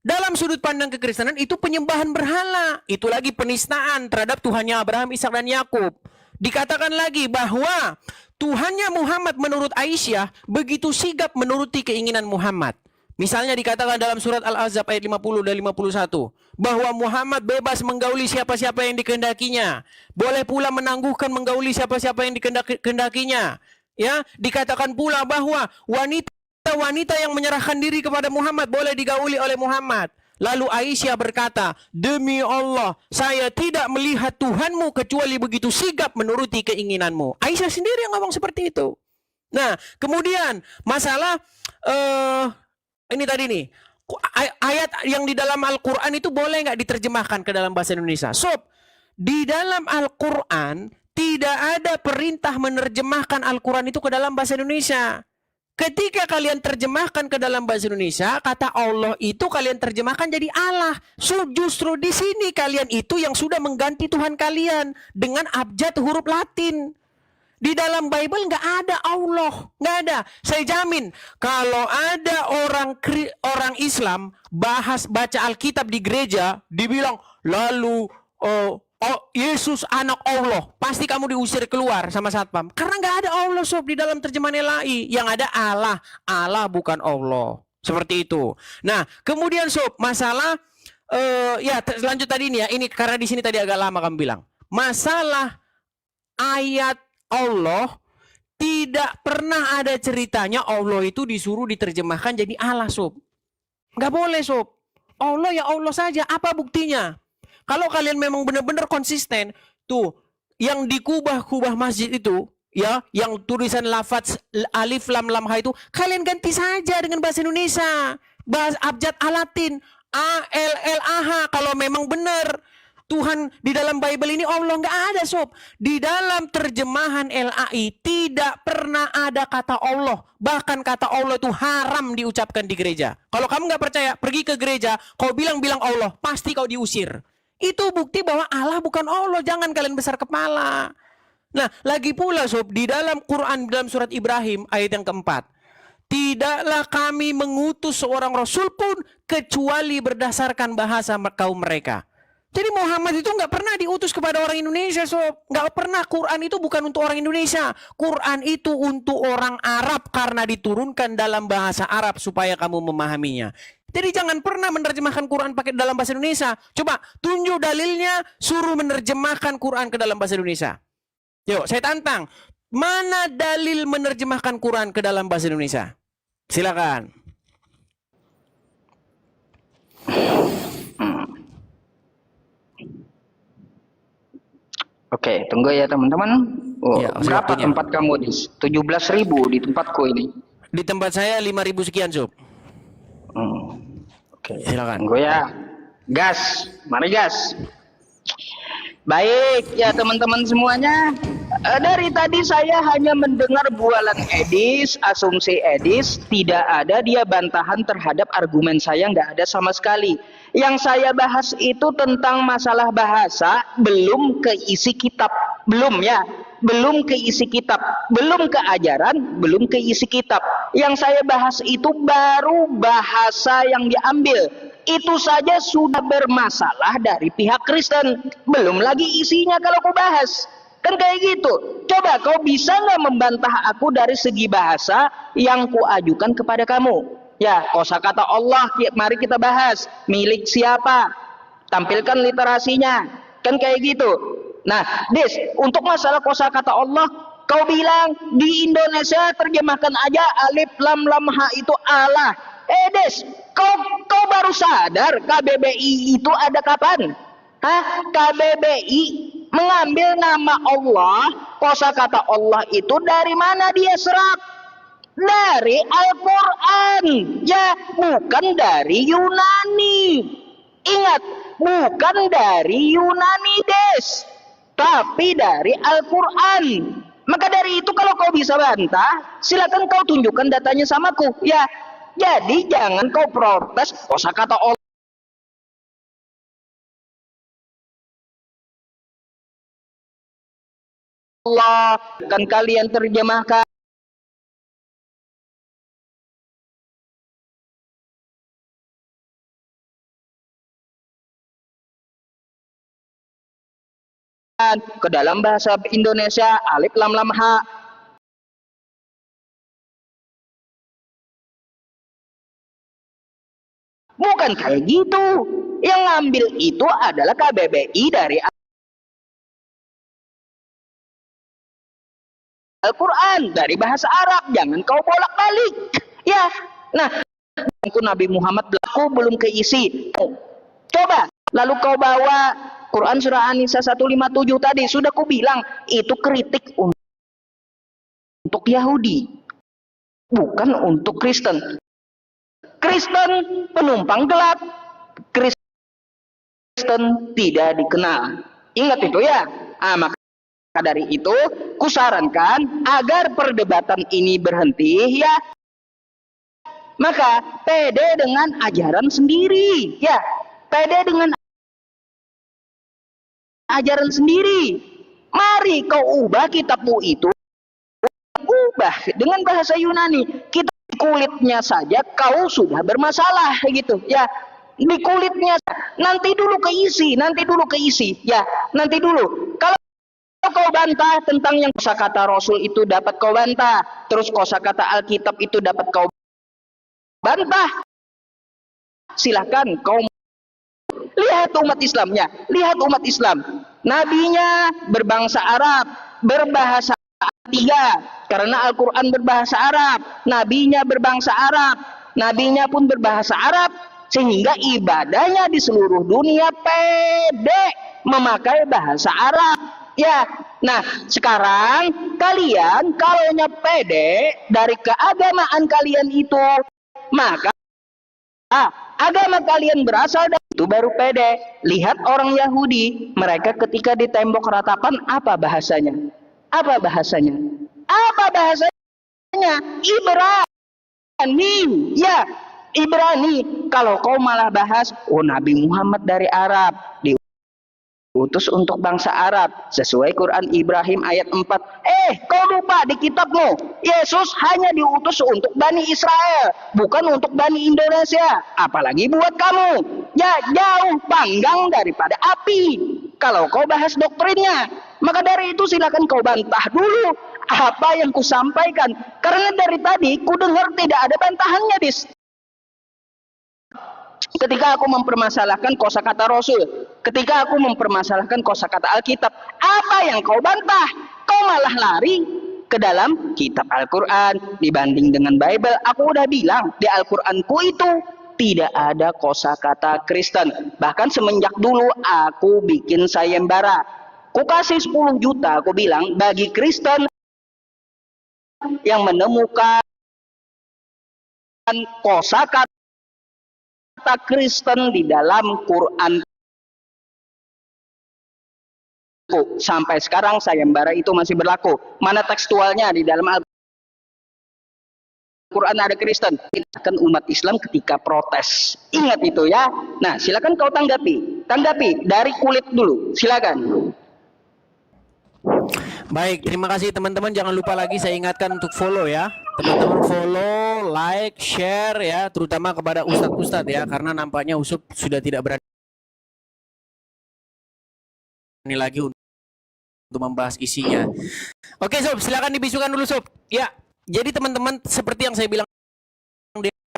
Dalam sudut pandang kekristenan itu penyembahan berhala. Itu lagi penistaan terhadap Tuhannya Abraham, Ishak dan Yakub. Dikatakan lagi bahwa Tuhannya Muhammad menurut Aisyah begitu sigap menuruti keinginan Muhammad. Misalnya dikatakan dalam surat Al-Ahzab ayat 50 dan 51 bahwa Muhammad bebas menggauli siapa-siapa yang dikehendakinya. Boleh pula menangguhkan menggauli siapa-siapa yang dikehendakinya. Ya, dikatakan pula bahwa wanita yang menyerahkan diri kepada Muhammad boleh digauli oleh Muhammad. Lalu Aisyah berkata, demi Allah, saya tidak melihat Tuhanmu kecuali begitu sigap menuruti keinginanmu. Aisyah sendiri yang ngomong seperti itu. Nah, kemudian masalah ini tadi nih, ayat yang di dalam Al-Quran itu boleh nggak diterjemahkan ke dalam bahasa Indonesia? Sob, di dalam Al-Quran tidak ada perintah menerjemahkan Al-Quran itu ke dalam bahasa Indonesia. Ketika kalian terjemahkan ke dalam bahasa Indonesia, kata Allah itu kalian terjemahkan jadi Allah. Justru di sini kalian itu yang sudah mengganti Tuhan kalian dengan abjad huruf Latin. Di dalam Bible nggak ada Allah, nggak ada. Saya jamin kalau ada orang Islam baca Alkitab di gereja, dibilang lalu Yesus anak Allah, pasti kamu diusir keluar sama satpam. Karena nggak ada Allah, Sob, di dalam terjemahan LAI. Yang ada Allah. Allah bukan Allah. Seperti itu. Nah, kemudian Sob, masalah lanjut tadi nih ya. Ini karena di sini tadi agak lama kamu bilang. Masalah ayat Allah tidak pernah ada ceritanya Allah itu disuruh diterjemahkan jadi Allah, Sob. Nggak boleh, Sob. Allah ya Allah saja. Apa buktinya? Kalau kalian memang benar-benar konsisten, tuh yang di kubah masjid itu, ya, yang tulisan lafaz alif lam lam ha itu, kalian ganti saja dengan bahasa Indonesia, bahasa abjad Latin, A L L A H. Kalau memang benar Tuhan di dalam Bible ini Allah, nggak ada, Sob. Di dalam terjemahan LAI tidak pernah ada kata Allah. Bahkan kata Allah itu haram diucapkan di gereja. Kalau kamu nggak percaya, pergi ke gereja, kau bilang Allah, pasti kau diusir. Itu bukti bahwa Allah bukan Allah. Jangan kalian besar kepala. Nah, lagi pula, Sob, di dalam Quran, dalam surat Ibrahim ayat yang keempat, tidaklah kami mengutus seorang rasul pun kecuali berdasarkan bahasa kaum mereka. Jadi Muhammad itu nggak pernah diutus kepada orang Indonesia, Sob. Nggak pernah. Quran itu bukan untuk orang Indonesia. Quran itu untuk orang Arab karena diturunkan dalam bahasa Arab supaya kamu memahaminya. Jadi jangan pernah menerjemahkan Quran pakai dalam bahasa Indonesia. Coba tunjuk dalilnya, suruh menerjemahkan Quran ke dalam bahasa Indonesia. Yuk, saya tantang. Mana dalil menerjemahkan Quran ke dalam bahasa Indonesia? Silakan. Oke, tunggu ya teman-teman. Ya, berapa waktunya. tempat kamu, Dis? 17.000 di tempatku ini. Di tempat saya 5.000 sekian, Sob. Oke, silakan. tunggu ya. Gas, mari gas. Baik ya teman-teman semuanya. Dari tadi saya hanya mendengar bualan Edis, asumsi Edis, tidak ada dia bantahan terhadap argumen saya, nggak ada sama sekali. Yang saya bahas itu tentang masalah bahasa, belum ke isi kitab, belum ya, belum ke isi kitab, belum ke ajaran, belum ke isi kitab. Yang saya bahas itu baru bahasa yang diambil Itu saja sudah bermasalah dari pihak Kristen. Belum lagi isinya kalau kau bahas. Kan kayak gitu. Coba kau bisa nggak membantah aku dari segi bahasa yang kuajukan kepada kamu? Ya, kosakata Allah, mari kita bahas. Milik siapa? Tampilkan literasinya. Kan kayak gitu. Nah, Des, untuk masalah kosakata Allah, kau bilang di Indonesia terjemahkan aja alif lam lam ha itu Allah. Des, kau baru sadar KBBI itu ada kapan? Hah? KBBI mengambil nama Allah, kosakata Allah itu dari mana dia serap? Dari Al-Quran, ya, bukan dari Yunani. Ingat, bukan dari Yunani, Des, tapi dari Al-Quran. Maka dari itu kalau kau bisa bantah, silakan kau tunjukkan datanya samaku. Ya, jadi jangan kau protes kosakata Allah kan kalian terjemahkan. Ke dalam bahasa Indonesia alif lam lam ha. Bukan kayak gitu. Yang ngambil itu adalah KBBI dari Al-Quran, dari bahasa Arab. Jangan kau bolak-balik. Ya, nah, Nabi Muhammad berlaku belum keisi. Coba, lalu kau bawa Quran surah An-Nisa 157 tadi, sudah ku bilang itu kritik untuk Yahudi, bukan untuk Kristen. Kristen penumpang gelap, Kristen tidak dikenal. Ingat itu ya. Maka dari itu kusarankan agar perdebatan ini berhenti ya. Maka pede dengan ajaran sendiri, ya. Pede dengan ajaran sendiri. Mari kau ubah kitabmu itu, ubah dengan bahasa Yunani. Kita kulitnya saja kau sudah bermasalah gitu ya. Di kulitnya nanti dulu keisi, ya, nanti dulu. Kalau kau bantah tentang yang kosakata Rasul itu dapat kau bantah, terus kosakata Alkitab itu dapat kau bantah. Silahkan kau lihat umat Islamnya, lihat umat Islam. Nabinya berbangsa Arab, berbahasa tiga, karena Al-Quran berbahasa Arab, nabinya berbangsa Arab, nabinya pun berbahasa Arab, sehingga ibadahnya di seluruh dunia pede memakai bahasa Arab. Ya, nah sekarang kalian kalau pede dari keagamaan kalian itu, maka agama kalian berasal dari itu baru pede. Lihat orang Yahudi, mereka ketika di tembok ratapan apa bahasanya? Apa bahasanya? Apa bahasanya? Ibrani. Ya, Ibrani. Kalau kau malah bahas, oh Nabi Muhammad dari Arab, diutus untuk bangsa Arab sesuai Quran Ibrahim ayat 4. Kau lupa di kitabmu, Yesus hanya diutus untuk Bani Israel, bukan untuk Bani Indonesia. Apalagi buat kamu. Ya, jauh panggang daripada api kalau kau bahas doktrinnya. Maka dari itu silakan kau bantah dulu apa yang kusampaikan. Karena dari tadi ku dengar tidak ada bantahannya, Dis. Ketika aku mempermasalahkan kosakata Rasul, ketika aku mempermasalahkan kosakata Alkitab, apa yang kau bantah? Kau malah lari ke dalam kitab Al-Quran dibanding dengan Bible. Aku udah bilang di Al-Quranku itu tidak ada kosakata Kristen. Bahkan semenjak dulu aku bikin sayembara, ku kasih 10 juta, aku bilang bagi Kristen yang menemukan kosakata Kristen di dalam Quran. Sampai sekarang sayembara itu masih berlaku. Mana tekstualnya di dalam Al-Quran ada Kristen? Kan umat Islam ketika protes. Ingat itu ya. Nah, silakan kau tanggapi. Tanggapi dari kulit dulu. Silakan. Baik, terima kasih teman-teman. Jangan lupa lagi saya ingatkan untuk follow ya. Teman-teman follow, like, share ya, terutama kepada ustadz-ustadz ya, karena nampaknya Usup sudah tidak berani lagi untuk membahas isinya. Oke, Sob, silakan dibisukan dulu, Sob. Ya, jadi teman-teman seperti yang saya bilang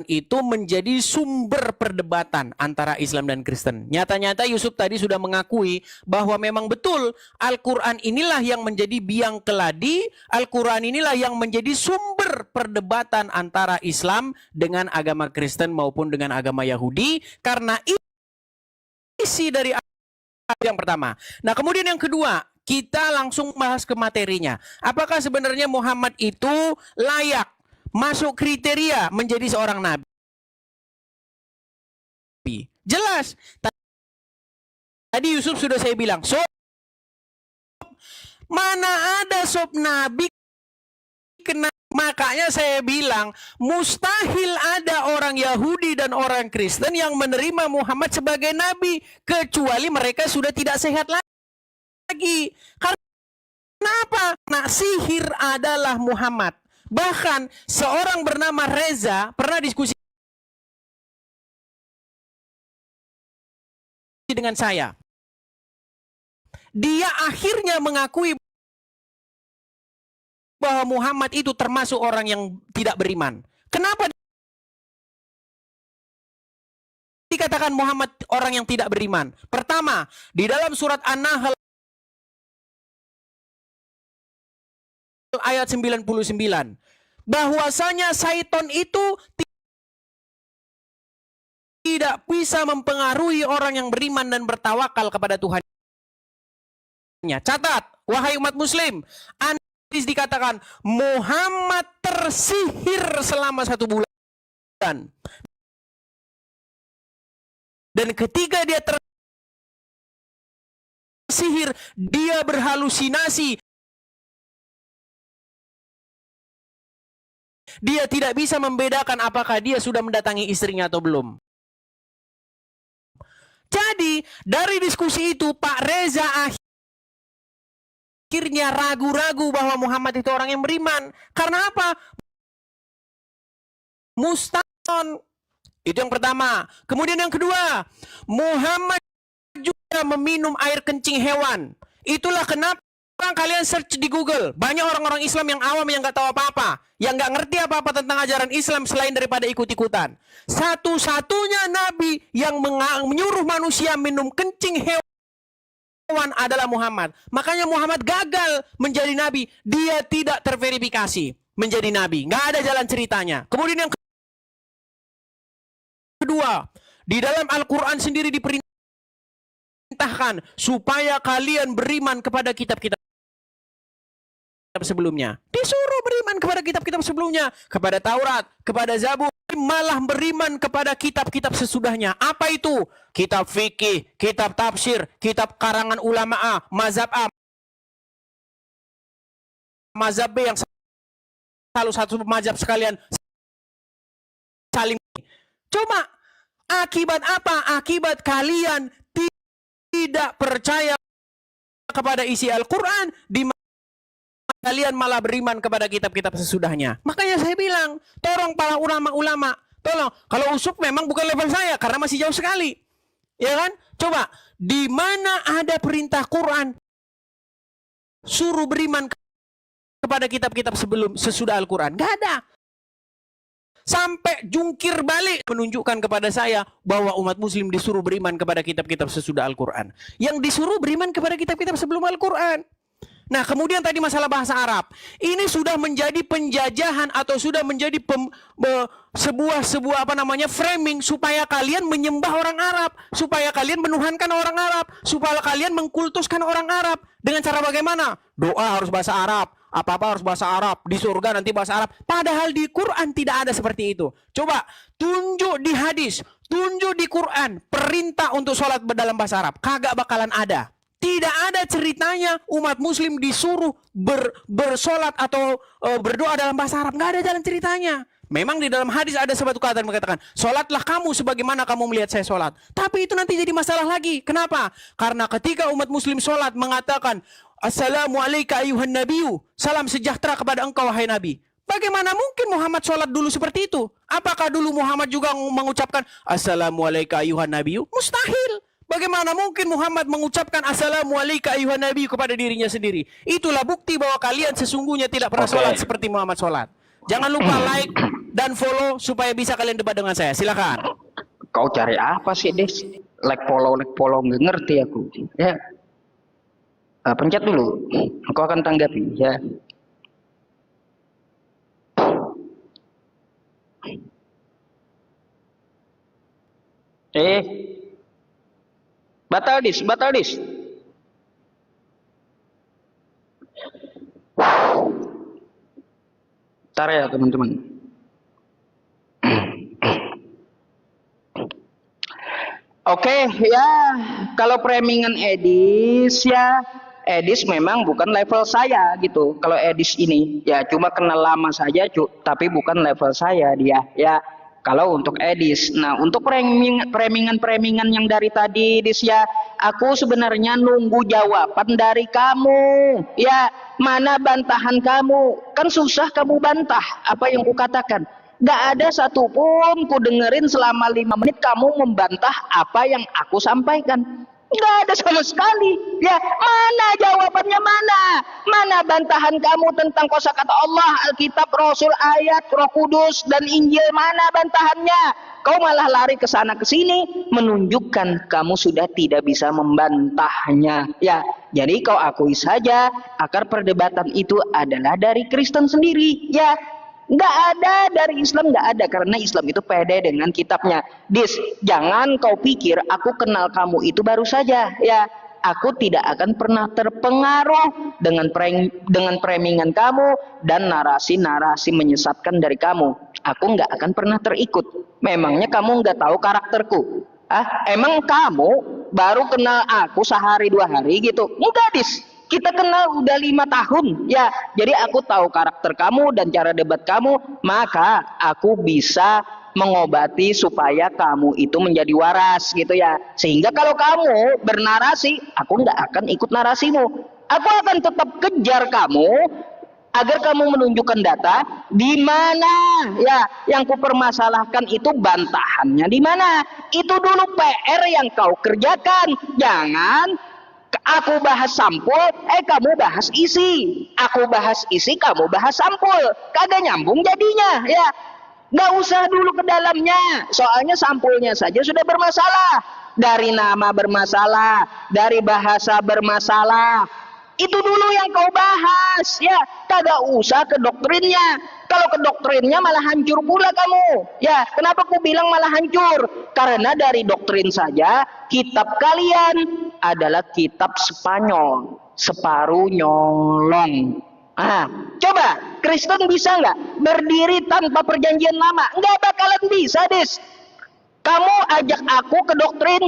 itu menjadi sumber perdebatan antara Islam dan Kristen. Nyata-nyata Yusuf tadi sudah mengakui bahwa memang betul Al-Quran inilah yang menjadi biang keladi, Al-Quran inilah yang menjadi sumber perdebatan antara Islam dengan agama Kristen maupun dengan agama Yahudi, karena isi dari yang pertama. Nah, kemudian yang kedua, kita langsung bahas ke materinya. Apakah sebenarnya Muhammad itu layak masuk kriteria menjadi seorang nabi? Jelas. Tadi Yusuf sudah saya bilang, sob, mana ada sob nabi kena. Makanya saya bilang, mustahil ada orang Yahudi dan orang Kristen yang menerima Muhammad sebagai nabi, kecuali mereka sudah tidak sehat lagi. Karena apa? Nah, sihir adalah Muhammad. Bahkan seorang bernama Reza pernah diskusi dengan saya. Dia akhirnya mengakui bahwa Muhammad itu termasuk orang yang tidak beriman. Kenapa dikatakan Muhammad orang yang tidak beriman? Pertama, di dalam surat An-Nahl ayat 99, bahwasanya syaitan itu tidak bisa mempengaruhi orang yang beriman dan bertawakal kepada Tuhan. Catat, wahai umat muslim, dikatakan Muhammad tersihir selama 1 bulan. Dan ketika dia tersihir, dia berhalusinasi. Dia tidak bisa membedakan apakah dia sudah mendatangi istrinya atau belum. Jadi, dari diskusi itu Pak Reza akhirnya ragu-ragu bahwa Muhammad itu orang yang beriman. Karena apa? Mustahil. Itu yang pertama. Kemudian yang kedua, Muhammad juga meminum air kencing hewan. Itulah kenapa kalian search di Google, banyak orang-orang Islam yang awam yang nggak tahu apa-apa, yang nggak ngerti apa-apa tentang ajaran Islam selain daripada ikut-ikutan. Satu-satunya nabi yang menyuruh manusia minum kencing hewan adalah Muhammad. Makanya Muhammad gagal menjadi nabi. Dia tidak terverifikasi menjadi nabi. Nggak ada jalan ceritanya. Kemudian yang kedua, di dalam Al-Quran sendiri diperintahkan supaya kalian beriman kepada kitab-kitab sebelumnya. Disuruh beriman kepada kitab-kitab sebelumnya, kepada Taurat, kepada Zabur, malah beriman kepada kitab-kitab sesudahnya. Apa itu? Kitab fikih, kitab tafsir, kitab karangan ulama A, mazhab A, mazhab B, yang selalu satu mazhab sekalian saling. Cuma akibat apa? Akibat kalian tidak percaya kepada isi Al-Quran, di kalian malah beriman kepada kitab-kitab sesudahnya. Makanya saya bilang, tolong para ulama-ulama, tolong. Kalau usuk memang bukan level saya, karena masih jauh sekali. Ya kan? Coba, di mana ada perintah Quran suruh beriman kepada kitab-kitab sesudah Al-Quran? Gak ada. Sampai jungkir balik menunjukkan kepada saya bahwa umat muslim disuruh beriman kepada kitab-kitab sesudah Al-Quran. Yang disuruh beriman kepada kitab-kitab sebelum Al-Quran. Nah, kemudian tadi masalah bahasa Arab. Ini sudah menjadi penjajahan atau sudah menjadi sebuah framing supaya kalian menyembah orang Arab, supaya kalian menuhankan orang Arab, supaya kalian mengkultuskan orang Arab. Dengan cara bagaimana? Doa harus bahasa Arab, apa-apa harus bahasa Arab, di surga nanti bahasa Arab. Padahal di Quran tidak ada seperti itu. Coba tunjuk di hadis, tunjuk di Quran perintah untuk sholat dalam bahasa Arab. Kagak bakalan ada. Tidak ada ceritanya umat muslim disuruh bersolat atau berdoa dalam bahasa Arab. Nggak ada jalan ceritanya. Memang di dalam hadis ada suatu kata yang mengatakan, solatlah kamu sebagaimana kamu melihat saya solat. Tapi itu nanti jadi masalah lagi. Kenapa? Karena ketika umat muslim solat mengatakan, Assalamualaikum ayuhan nabiyyu. Salam sejahtera kepada engkau wahai Nabi. Bagaimana mungkin Muhammad sholat dulu seperti itu? Apakah dulu Muhammad juga mengucapkan Assalamualaikum ayuhan nabiyyu? Mustahil. Bagaimana mungkin Muhammad mengucapkan Assalamualaikum ayuhan nabiyyu kepada dirinya sendiri? Itulah bukti bahwa kalian sesungguhnya tidak pernah sholat seperti Muhammad sholat. Jangan lupa like dan follow supaya bisa kalian debat dengan saya. Silakan. Kau cari apa sih, Des? Like follow, nggak ngerti aku. Ya. Pencet dulu. Kau akan tanggapi, ya. Batal dis. Ntar ya teman-teman. Oke, ya kalau premingan Edis ya, Edis memang bukan level saya gitu. Kalau Edis ini ya cuma kenal lama saja, tapi bukan level saya dia. Ya kalau untuk Edis. Nah untuk premingan yang dari tadi Edis ya, aku sebenarnya nunggu jawaban dari kamu. Ya mana bantahan kamu? Kan susah kamu bantah apa yang kukatakan. Gak ada satupun ku dengerin selama 5 menit kamu membantah apa yang aku sampaikan. Gak ada sama sekali. Ya, mana jawabannya mana? Mana bantahan kamu tentang kosakata Allah, Alkitab, Rasul, ayat, Roh Kudus dan Injil? Mana bantahannya? Kau malah lari ke sana ke sini menunjukkan kamu sudah tidak bisa membantahnya. Ya, jadi kau akui saja akar perdebatan itu adalah dari Kristen sendiri. Ya, nggak ada dari Islam, nggak ada, karena Islam itu pede dengan kitabnya. Dis, jangan kau pikir aku kenal kamu itu baru saja. Ya, aku tidak akan pernah terpengaruh dengan premingan kamu dan narasi-narasi menyesatkan dari kamu. Aku nggak akan pernah terikut. Memangnya kamu nggak tahu karakterku? Emang kamu baru kenal aku sehari 2 hari gitu? Enggak, Dis. Kita kenal udah 5 tahun, ya. Jadi aku tahu karakter kamu dan cara debat kamu, maka aku bisa mengobati supaya kamu itu menjadi waras, gitu ya. Sehingga kalau kamu bernarasi, aku nggak akan ikut narasimu. Aku akan tetap kejar kamu agar kamu menunjukkan data di mana ya yang kupermasalahkan itu bantahannya di mana. Itu dulu PR yang kau kerjakan. Jangan aku bahas sampul, kamu bahas isi. Aku bahas isi, kamu bahas sampul. Kagak nyambung jadinya, ya. Nggak usah dulu ke dalamnya. Soalnya sampulnya saja sudah bermasalah. Dari nama bermasalah, dari bahasa bermasalah. Itu dulu yang kau bahas, ya. Kagak usah ke doktrinnya. Kalau ke doktrinnya malah hancur pula kamu. Ya, kenapa aku bilang malah hancur? Karena dari doktrin saja, kitab kalian adalah kitab Spanyol, separuh nyolong. Coba Kristen bisa nggak berdiri tanpa perjanjian lama? Nggak bakalan bisa, Des. Kamu ajak aku ke doktrin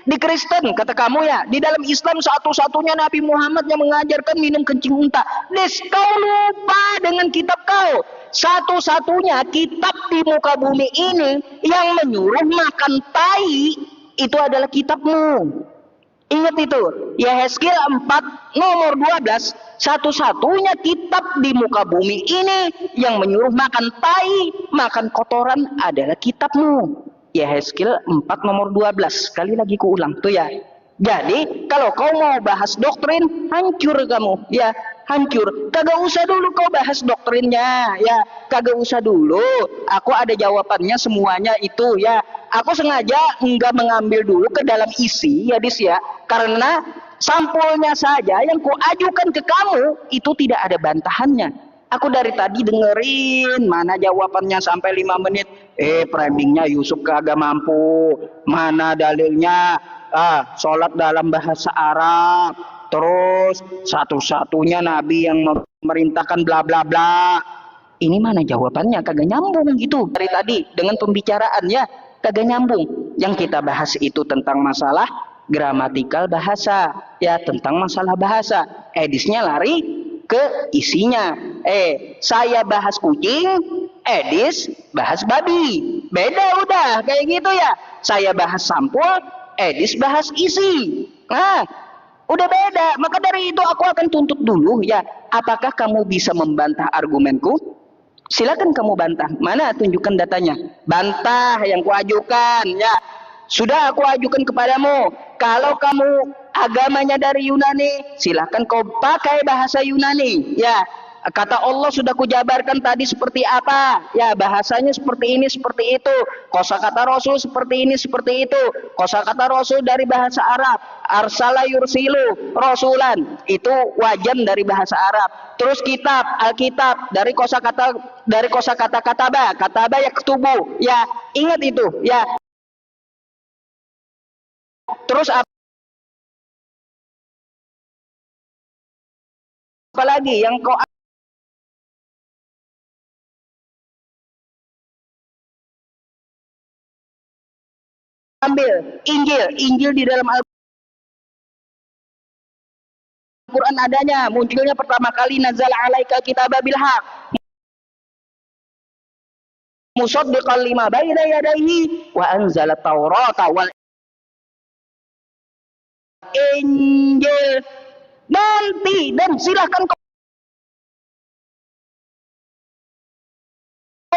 di Kristen, kata kamu ya. Di dalam Islam satu-satunya Nabi Muhammad yang mengajarkan minum kencing unta. Des, kau lupa dengan kitab kau. Satu-satunya kitab di muka bumi ini yang menyuruh makan tai itu adalah kitabmu. Ingat itu, Yehezkiel 4 nomor 12, satu-satunya kitab di muka bumi ini yang menyuruh makan tai, makan kotoran adalah kitabmu. Yehezkiel 4 nomor 12, sekali lagi ku ulang tuh ya. Jadi kalau kau mau bahas doktrin, hancur kamu, ya hancur. Kagak usah dulu kau bahas doktrinnya, ya kagak usah dulu. Aku ada jawabannya semuanya itu, ya. Aku sengaja enggak mengambil dulu ke dalam isi, ya Dis ya, karena sampulnya saja yang ku ajukan ke kamu itu tidak ada bantahannya. Aku dari tadi dengerin mana jawabannya sampai 5 menit. Framingnya Yusuf kagak mampu. Mana dalilnya? Sholat dalam bahasa Arab. Terus satu-satunya nabi yang memerintahkan bla bla bla. Ini mana jawabannya? Kagak nyambung gitu. Dari tadi dengan pembicaraannya kagak nyambung. Yang kita bahas itu tentang masalah gramatikal bahasa, ya tentang masalah bahasa. Edisnya lari ke isinya. Saya bahas kucing, Edis bahas babi. Beda udah kayak gitu ya. Saya bahas sampul, Edis bahas isi. Nah, Udah beda. Maka dari itu aku akan tuntut dulu ya. Apakah kamu bisa membantah argumenku? Silakan kamu bantah. Mana tunjukkan datanya? Bantah yang kuajukan ya. Sudah aku ajukan kepadamu. Kalau kamu agamanya dari Yunani, silahkan kau pakai bahasa Yunani. Ya, kata Allah sudah kujabarkan tadi seperti apa. Ya, bahasanya seperti ini, seperti itu. Kosakata Rasul seperti ini, seperti itu. Kosakata Rasul dari bahasa Arab. Arsala yursilu rasulan. Itu wajan dari bahasa Arab. Terus kitab, Alkitab dari kosakata kataba. Kataba yaktubu. Ya, ingat itu. Ya. Terus apa lagi yang kau ambil? Injil di dalam Al-Quran adanya, munculnya pertama kali nazal alaika kitaba bil haq musaddiqan lima baina yadayhi wa anzala taurata wal Injil. Nanti dan silahkan kau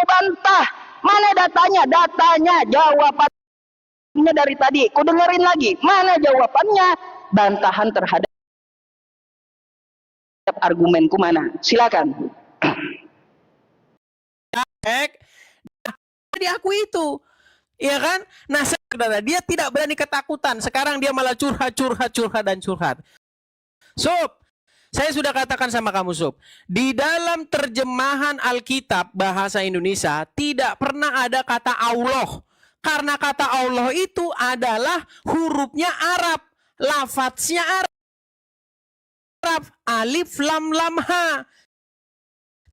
bantah. Mana datanya? Datanya, jawabannya dari tadi. Kau dengerin lagi. Mana jawabannya? Bantahan terhadap argumenku mana? Silakan. Diakui itu. Iya kan? Nah, saudara, dia tidak berani ketakutan. Sekarang dia malah curhat. Sob, saya sudah katakan sama kamu, Sob. Di dalam terjemahan Alkitab bahasa Indonesia tidak pernah ada kata Allah. Karena kata Allah itu adalah hurufnya Arab, lafadznya Arab, alif lam lam ha.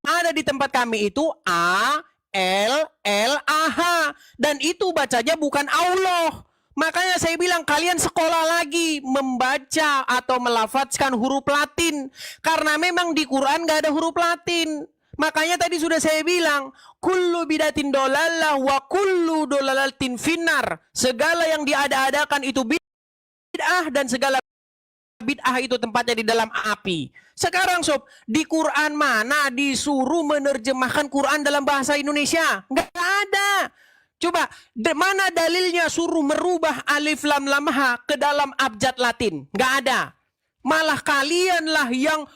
Ada di tempat kami itu A L L A H dan itu bacanya bukan Allah. Makanya saya bilang kalian sekolah lagi membaca atau melafadzkan huruf Latin karena memang di Quran nggak ada huruf Latin. Makanya tadi sudah saya bilang kullu bidatin dolalah wa kullu dolalatin finnar. Segala yang diada-adakan itu bid'ah dan segala bid'ah itu tempatnya di dalam api. Sekarang sob, di Quran mana disuruh menerjemahkan Quran dalam bahasa Indonesia? Nggak ada. Coba, mana dalilnya suruh merubah alif lam lam ha ke dalam abjad Latin? Nggak ada. Malah kalianlah yang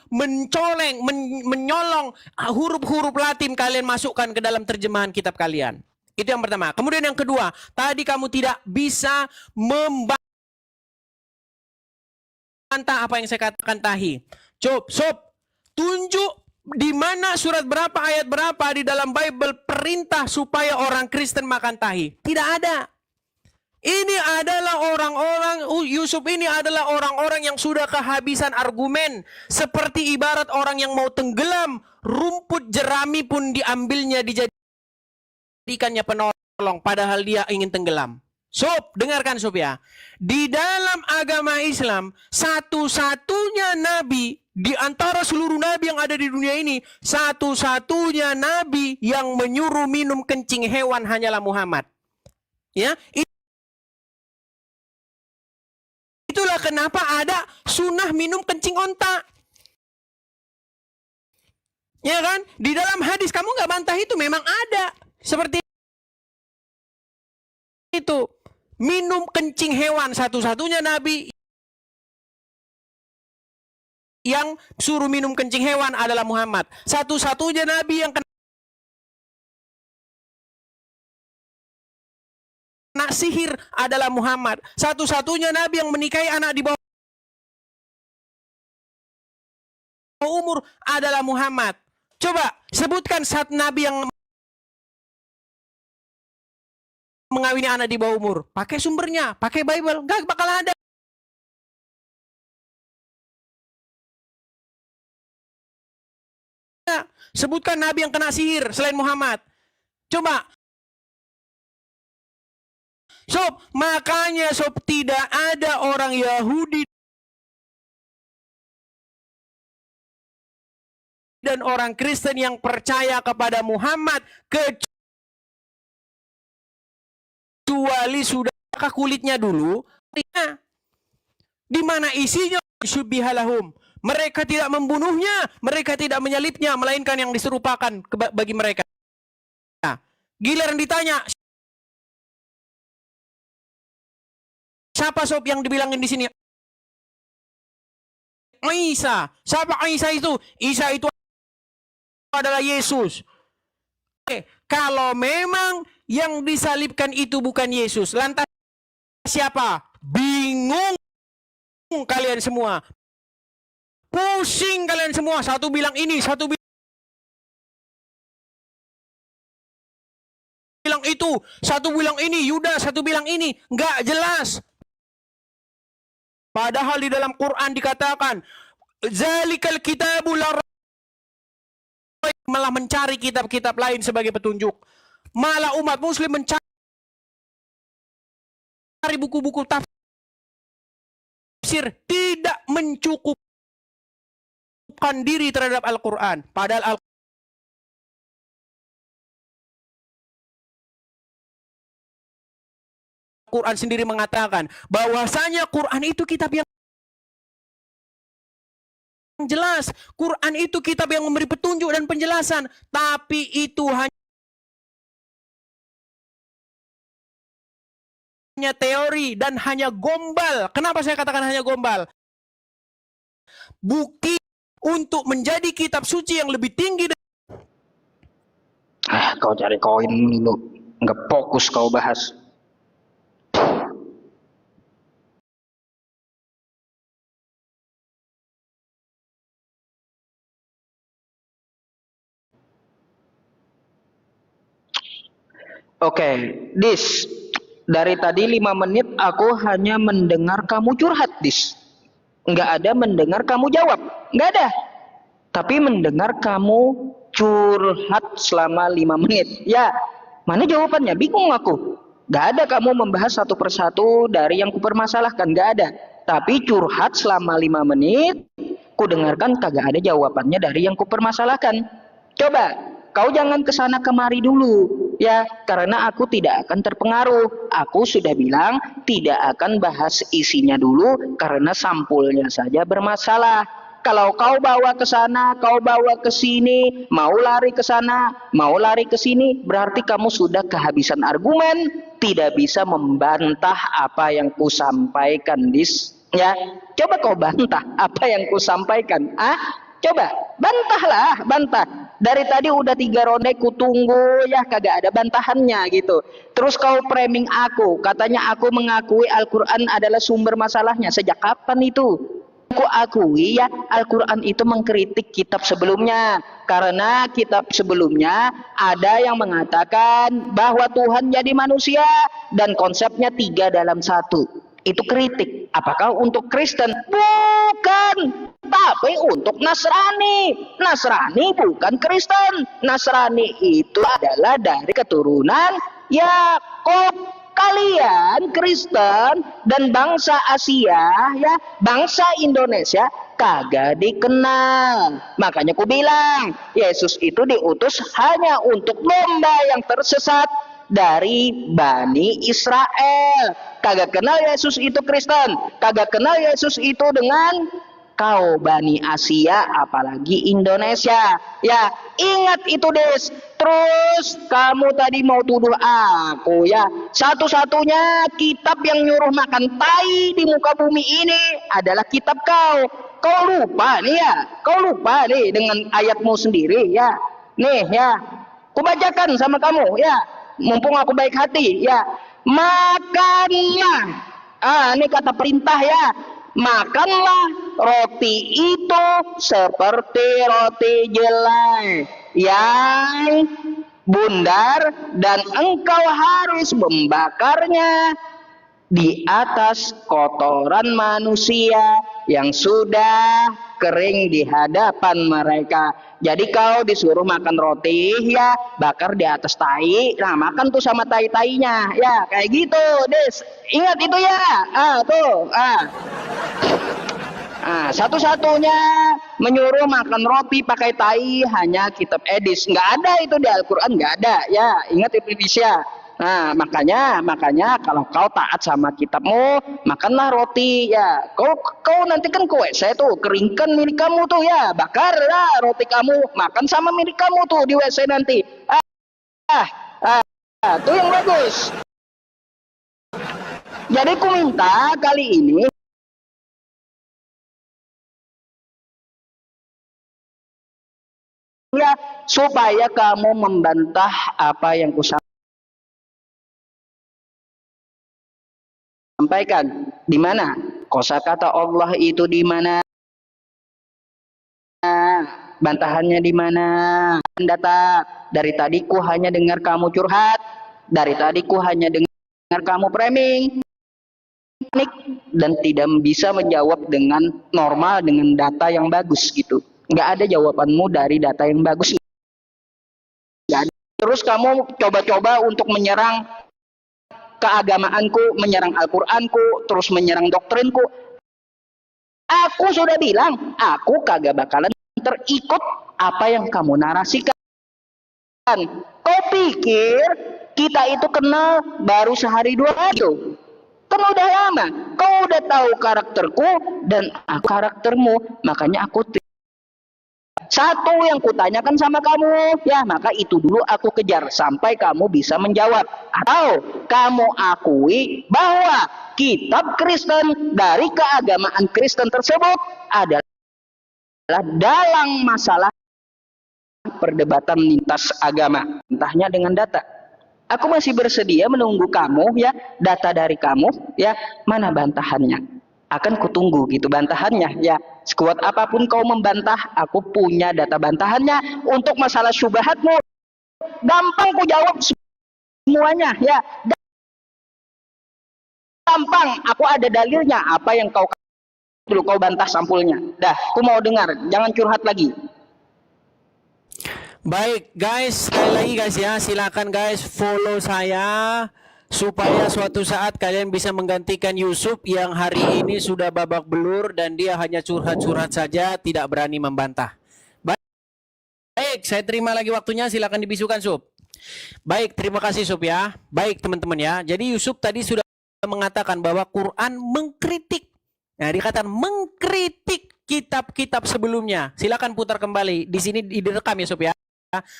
menyolong huruf-huruf Latin kalian masukkan ke dalam terjemahan kitab kalian. Itu yang pertama. Kemudian yang kedua, tadi kamu tidak bisa membantah apa yang saya katakan tadi. Sob, tunjuk di mana surat berapa, ayat berapa di dalam Bible perintah supaya orang Kristen makan tahi. Tidak ada. Ini adalah orang-orang, Yusuf ini adalah orang-orang yang sudah kehabisan argumen. Seperti ibarat orang yang mau tenggelam, rumput jerami pun diambilnya, dijadikannya penolong, padahal dia ingin tenggelam. Sob, dengarkan Sob ya. Di dalam agama Islam, satu-satunya nabi di antara seluruh nabi yang ada di dunia ini, satu-satunya nabi yang menyuruh minum kencing hewan hanyalah Muhammad. Ya, itulah kenapa ada sunnah minum kencing onta. Ya kan? Di dalam hadis kamu nggak bantah itu memang ada seperti itu. Minum kencing hewan, satu-satunya nabi yang suruh minum kencing hewan adalah Muhammad. Satu-satunya nabi yang kena sihir adalah Muhammad. Satu-satunya nabi yang menikahi anak di bawah umur adalah Muhammad. Coba sebutkan satu nabi yang mengawini anak di bawah umur. Pakai sumbernya, pakai Bible. Gak bakal ada. Sebutkan nabi yang kena sihir selain Muhammad. Coba. Sob, makanya sob tidak ada orang Yahudi dan orang Kristen yang percaya kepada Muhammad kecuali sudah kulitnya dulu. Di mana isinya syubbihalahum. Mereka tidak membunuhnya, mereka tidak menyalibnya, melainkan yang diserupakan bagi mereka. Giliran ditanya, siapa sob yang dibilangin di sini? Isa. Siapa Isa itu? Isa itu adalah Yesus. Oke, kalau memang yang disalibkan itu bukan Yesus, lantas siapa? Bingung kalian semua. Pusing kalian semua. Satu bilang ini, satu bilang itu, satu bilang ini, Yuda, satu bilang ini. Nggak jelas. Padahal di dalam Quran dikatakan, zalikal kitabul la raib, malah mencari kitab-kitab lain sebagai petunjuk. Malah umat muslim mencari buku-buku tafsir, tidak mencukupkan diri terhadap Al-Quran. Padahal Al-Quran sendiri mengatakan bahwasanya Quran itu kitab yang jelas. Quran itu kitab yang memberi petunjuk dan penjelasan. Tapi itu hanya teori dan hanya gombal. Kenapa saya katakan hanya gombal? Bukti untuk menjadi kitab suci yang lebih tinggi. Kau cari koin dulu. Nggak fokus kau bahas. Oke, Dis. Dari tadi 5 menit aku hanya mendengar kamu curhat, Dis. Nggak ada mendengar kamu jawab. Nggak ada. Tapi mendengar kamu curhat selama 5 menit. Ya, mana jawabannya? Bingung aku. Nggak ada kamu membahas satu persatu dari yang kupermasalahkan. Nggak ada. Tapi curhat selama 5 menit, ku dengarkan kagak ada jawabannya dari yang kupermasalahkan. Coba, kau jangan kesana kemari dulu. Ya, karena aku tidak akan terpengaruh. Aku sudah bilang tidak akan bahas isinya dulu karena sampulnya saja bermasalah. Kalau kau bawa ke sana, kau bawa ke sini, mau lari ke sana, mau lari ke sini, berarti kamu sudah kehabisan argumen, tidak bisa membantah apa yang kusampaikan, Dis. Ya, coba kau bantah apa yang kusampaikan. Coba, bantahlah, bantah. Dari tadi udah 3 ronde ku tunggu, ya kagak ada bantahannya gitu. Terus kau framing aku, katanya aku mengakui Al-Quran adalah sumber masalahnya. Sejak kapan itu? Aku akui ya, Al-Quran itu mengkritik kitab sebelumnya. Karena kitab sebelumnya ada yang mengatakan bahwa Tuhan jadi manusia dan konsepnya 3 dalam 1. Itu kritik. Apakah untuk Kristen? Bukan. Tapi untuk Nasrani. Nasrani bukan Kristen. Nasrani itu adalah dari keturunan Yakub. Kalian Kristen dan bangsa Asia, ya, bangsa Indonesia kagak dikenal. Makanya ku bilang, Yesus itu diutus hanya untuk domba yang tersesat dari Bani Israel. Kagak kenal Yesus itu Kristen, kagak kenal Yesus itu dengan kau Bani Asia, apalagi Indonesia. Ya, ingat itu, Des. Terus kamu tadi mau tuduh aku, ya. Satu-satunya kitab yang nyuruh makan tai di muka bumi ini adalah kitab kau. Kau lupa nih ya, kau lupa nih dengan ayatmu sendiri, ya. Nih ya, kubacakan sama kamu, ya. Mumpung aku baik hati, ya. Makanlah. Ini kata perintah, ya. Makanlah roti itu seperti roti jelai yang bundar dan engkau harus membakarnya di atas kotoran manusia yang sudah kering di hadapan mereka. Jadi kau disuruh makan roti, ya, bakar di atas tai. Nah, makan tuh sama tai-tainya, ya, kayak gitu, Des. Ingat itu ya. Satu-satunya menyuruh makan roti pakai tai hanya kitab Edis. Nggak ada itu di Al-Quran, nggak ada. Ya, ingat itu, Des, ya. Nah, makanya kalau kau taat sama kitabmu, makanlah roti ya. Kau nanti kan ke WC tuh, keringkan milik kamu tuh ya, bakar lah roti kamu, makan sama milik kamu tuh di WC nanti. Ah, tuh yang bagus. Jadi ku minta kali ini ya supaya kamu membantah apa yang ku sampaikan. Di mana? Kosakata Allah itu di mana? Bantahannya di mana? Data. Dari tadi ku hanya dengar kamu curhat. Dari tadi ku hanya dengar kamu framing. Panik dan tidak bisa menjawab dengan normal dengan data yang bagus gitu. Nggak ada jawabanmu dari data yang bagus. Nggak ada. Terus kamu coba-coba untuk menyerang keagamaanku, menyerang Al-Qur'anku, terus menyerang doktrinku. Aku sudah bilang, aku kagak bakalan terikut apa yang kamu narasikan. Kau pikir kita itu kenal baru sehari dua hari tuh? Kan udah lama. Kau udah tahu karakterku dan aku karaktermu, makanya aku satu yang kutanyakan sama kamu, ya maka itu dulu aku kejar sampai kamu bisa menjawab. Atau kamu akui bahwa kitab Kristen dari keagamaan Kristen tersebut adalah dalam masalah perdebatan lintas agama, entahnya dengan data. Aku masih bersedia menunggu kamu ya, data dari kamu ya, mana bantahannya? Akan kutunggu gitu bantahannya ya. Sekuat apapun kau membantah, aku punya data bantahannya. Untuk masalah syubhatmu, gampang ku jawab semuanya ya. Gampang, aku ada dalilnya. Apa yang kau dulu kau bantah sampulnya. Dah, aku mau dengar, jangan curhat lagi. Baik guys, sekali lagi guys ya, silakan guys follow saya supaya suatu saat kalian bisa menggantikan Yusuf yang hari ini sudah babak belur dan dia hanya curhat-curhat saja, tidak berani membantah. Baik, saya terima lagi waktunya, silakan dibisukan Sup. Baik, terima kasih Sup ya. Baik teman-teman ya, jadi Yusuf tadi sudah mengatakan bahwa Quran mengkritik. Nah, dikatakan mengkritik kitab-kitab sebelumnya. Silakan putar kembali. Di sini direkam ya Sup ya.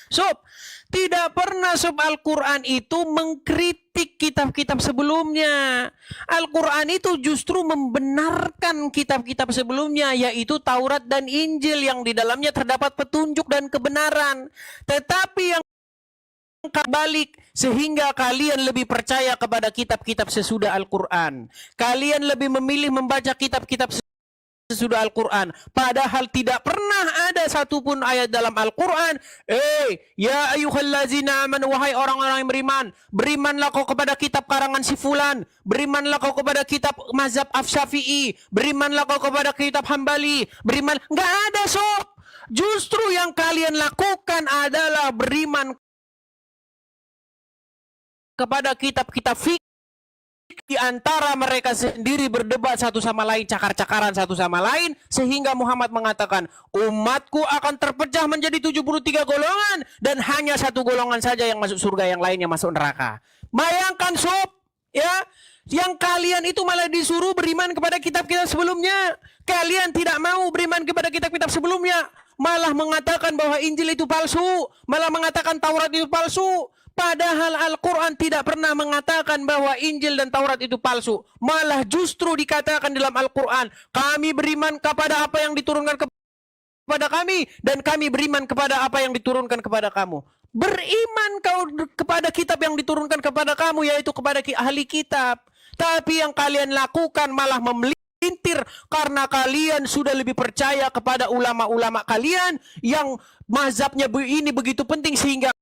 Sob, tidak pernah sob Al-Quran itu mengkritik kitab-kitab sebelumnya. Al-Quran itu justru membenarkan kitab-kitab sebelumnya, yaitu Taurat dan Injil yang di dalamnya terdapat petunjuk dan kebenaran. Tetapi yang balik sehingga kalian lebih percaya kepada kitab-kitab sesudah Al-Quran. Kalian lebih memilih membaca kitab-kitab sesudah Al-Quran, padahal tidak pernah ada satupun ayat dalam Al-Quran, ya ayyuhallazina amanu, wahai orang-orang yang beriman, berimanlah kau kepada kitab karangan si fulan, berimanlah kau kepada kitab mazhab Syafi'i, berimanlah kau kepada kitab Hambali, beriman, nggak ada sob. Justru yang kalian lakukan adalah beriman kepada kitab-kitab fikih. Di antara mereka sendiri berdebat satu sama lain, cakar-cakaran satu sama lain, sehingga Muhammad mengatakan, umatku akan terpecah menjadi 73 golongan dan hanya satu golongan saja yang masuk surga, yang lainnya masuk neraka. Bayangkan sob, ya, yang kalian itu malah disuruh beriman kepada kitab-kitab sebelumnya. Kalian tidak mau beriman kepada kitab-kitab sebelumnya, malah mengatakan bahwa Injil itu palsu, malah mengatakan Taurat itu palsu. Padahal Al-Quran tidak pernah mengatakan bahwa Injil dan Taurat itu palsu. Malah justru dikatakan dalam Al-Quran, kami beriman kepada apa yang diturunkan kepada kami, dan kami beriman kepada apa yang diturunkan kepada kamu. Beriman kau kepada kitab yang diturunkan kepada kamu, yaitu kepada ahli kitab. Tapi yang kalian lakukan malah memelintir karena kalian sudah lebih percaya kepada ulama-ulama kalian yang mazhabnya ini begitu penting sehingga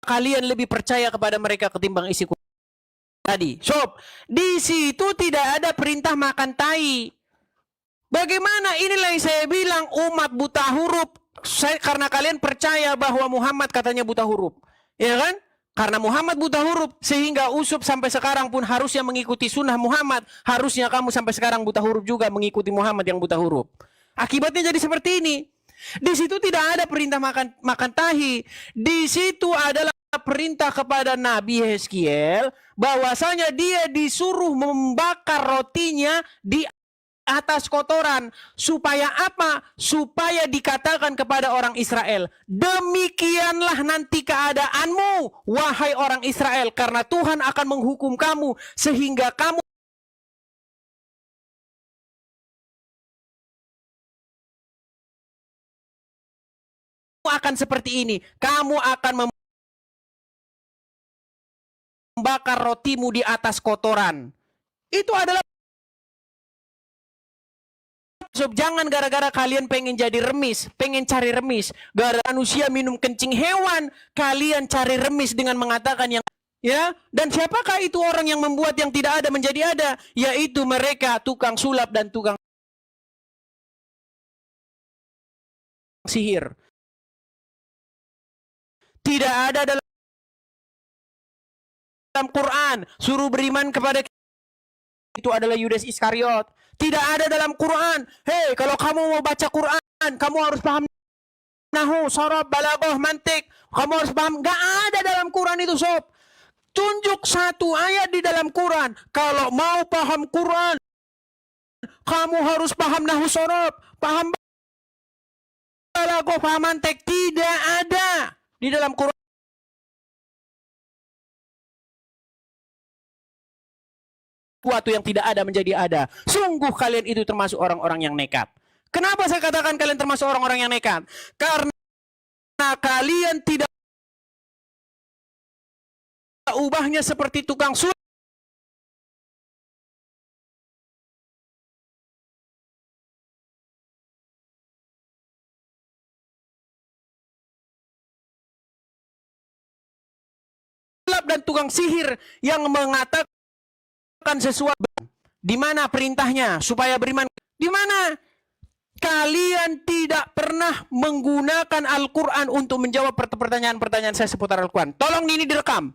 kalian lebih percaya kepada mereka ketimbang isi Quran tadi. Sob, di situ tidak ada perintah makan tai. Bagaimana? Inilah yang saya bilang, umat buta huruf. Karena kalian percaya bahwa Muhammad katanya buta huruf, ya kan? Karena Muhammad buta huruf, sehingga Usup sampai sekarang pun harusnya mengikuti sunnah Muhammad. Harusnya kamu sampai sekarang buta huruf juga mengikuti Muhammad yang buta huruf. Akibatnya jadi seperti ini. Di situ tidak ada perintah makan tahi. Di situ adalah perintah kepada Nabi Yeskiel bahwasanya dia disuruh membakar rotinya di atas kotoran. Supaya apa? Supaya dikatakan kepada orang Israel, demikianlah nanti keadaanmu, wahai orang Israel, karena Tuhan akan menghukum kamu sehingga kamu akan seperti ini. Kamu akan membakar rotimu di atas kotoran. Itu adalah jangan gara-gara kalian pengen jadi remis, pengen cari remis. Gara manusia minum kencing hewan, kalian cari remis dengan mengatakan yang ya. Dan siapakah itu orang yang membuat yang tidak ada menjadi ada? Yaitu mereka tukang sulap dan tukang sihir. Tidak ada dalam Quran suruh beriman kepada itu adalah Yudas Iskariot. Tidak ada dalam Quran. Hei, kalau kamu mau baca Quran, kamu harus paham nahu, sharaf, balaghah, mantik. Kamu harus paham. Gak ada dalam Quran itu, sob. Tunjuk satu ayat di dalam Quran. Kalau mau paham Quran, kamu harus paham nahu, sharaf, paham balaghah, paham mantik. Tidak ada di dalam Quran. Sesuatu yang tidak ada menjadi ada. Sungguh kalian itu termasuk orang-orang yang nekat. Kenapa saya katakan kalian termasuk orang-orang yang nekat? Karena kalian tidak ubahnya seperti tukang sulap dan tukang sihir yang mengatakan sesuatu. Di mana perintahnya supaya beriman? Di mana? Kalian tidak pernah menggunakan Al-Quran untuk menjawab pertanyaan-pertanyaan saya seputar Al-Quran. Tolong ini direkam.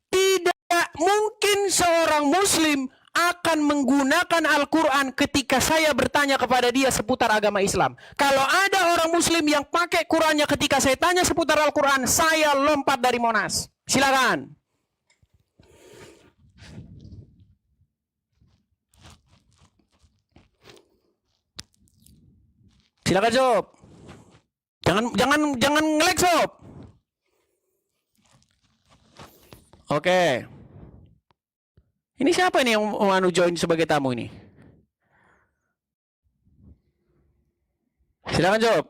Tidak mungkin seorang muslim akan menggunakan Al-Quran ketika saya bertanya kepada dia seputar agama Islam. Kalau ada orang muslim yang pakai Qurannya ketika saya tanya seputar Al-Quran, saya lompat dari Monas. Silakan. Silakan, Sob. Jangan nge-lag, Sob. Oke. Ini siapa ini yang mau join sebagai tamu ini? Silakan, Sob.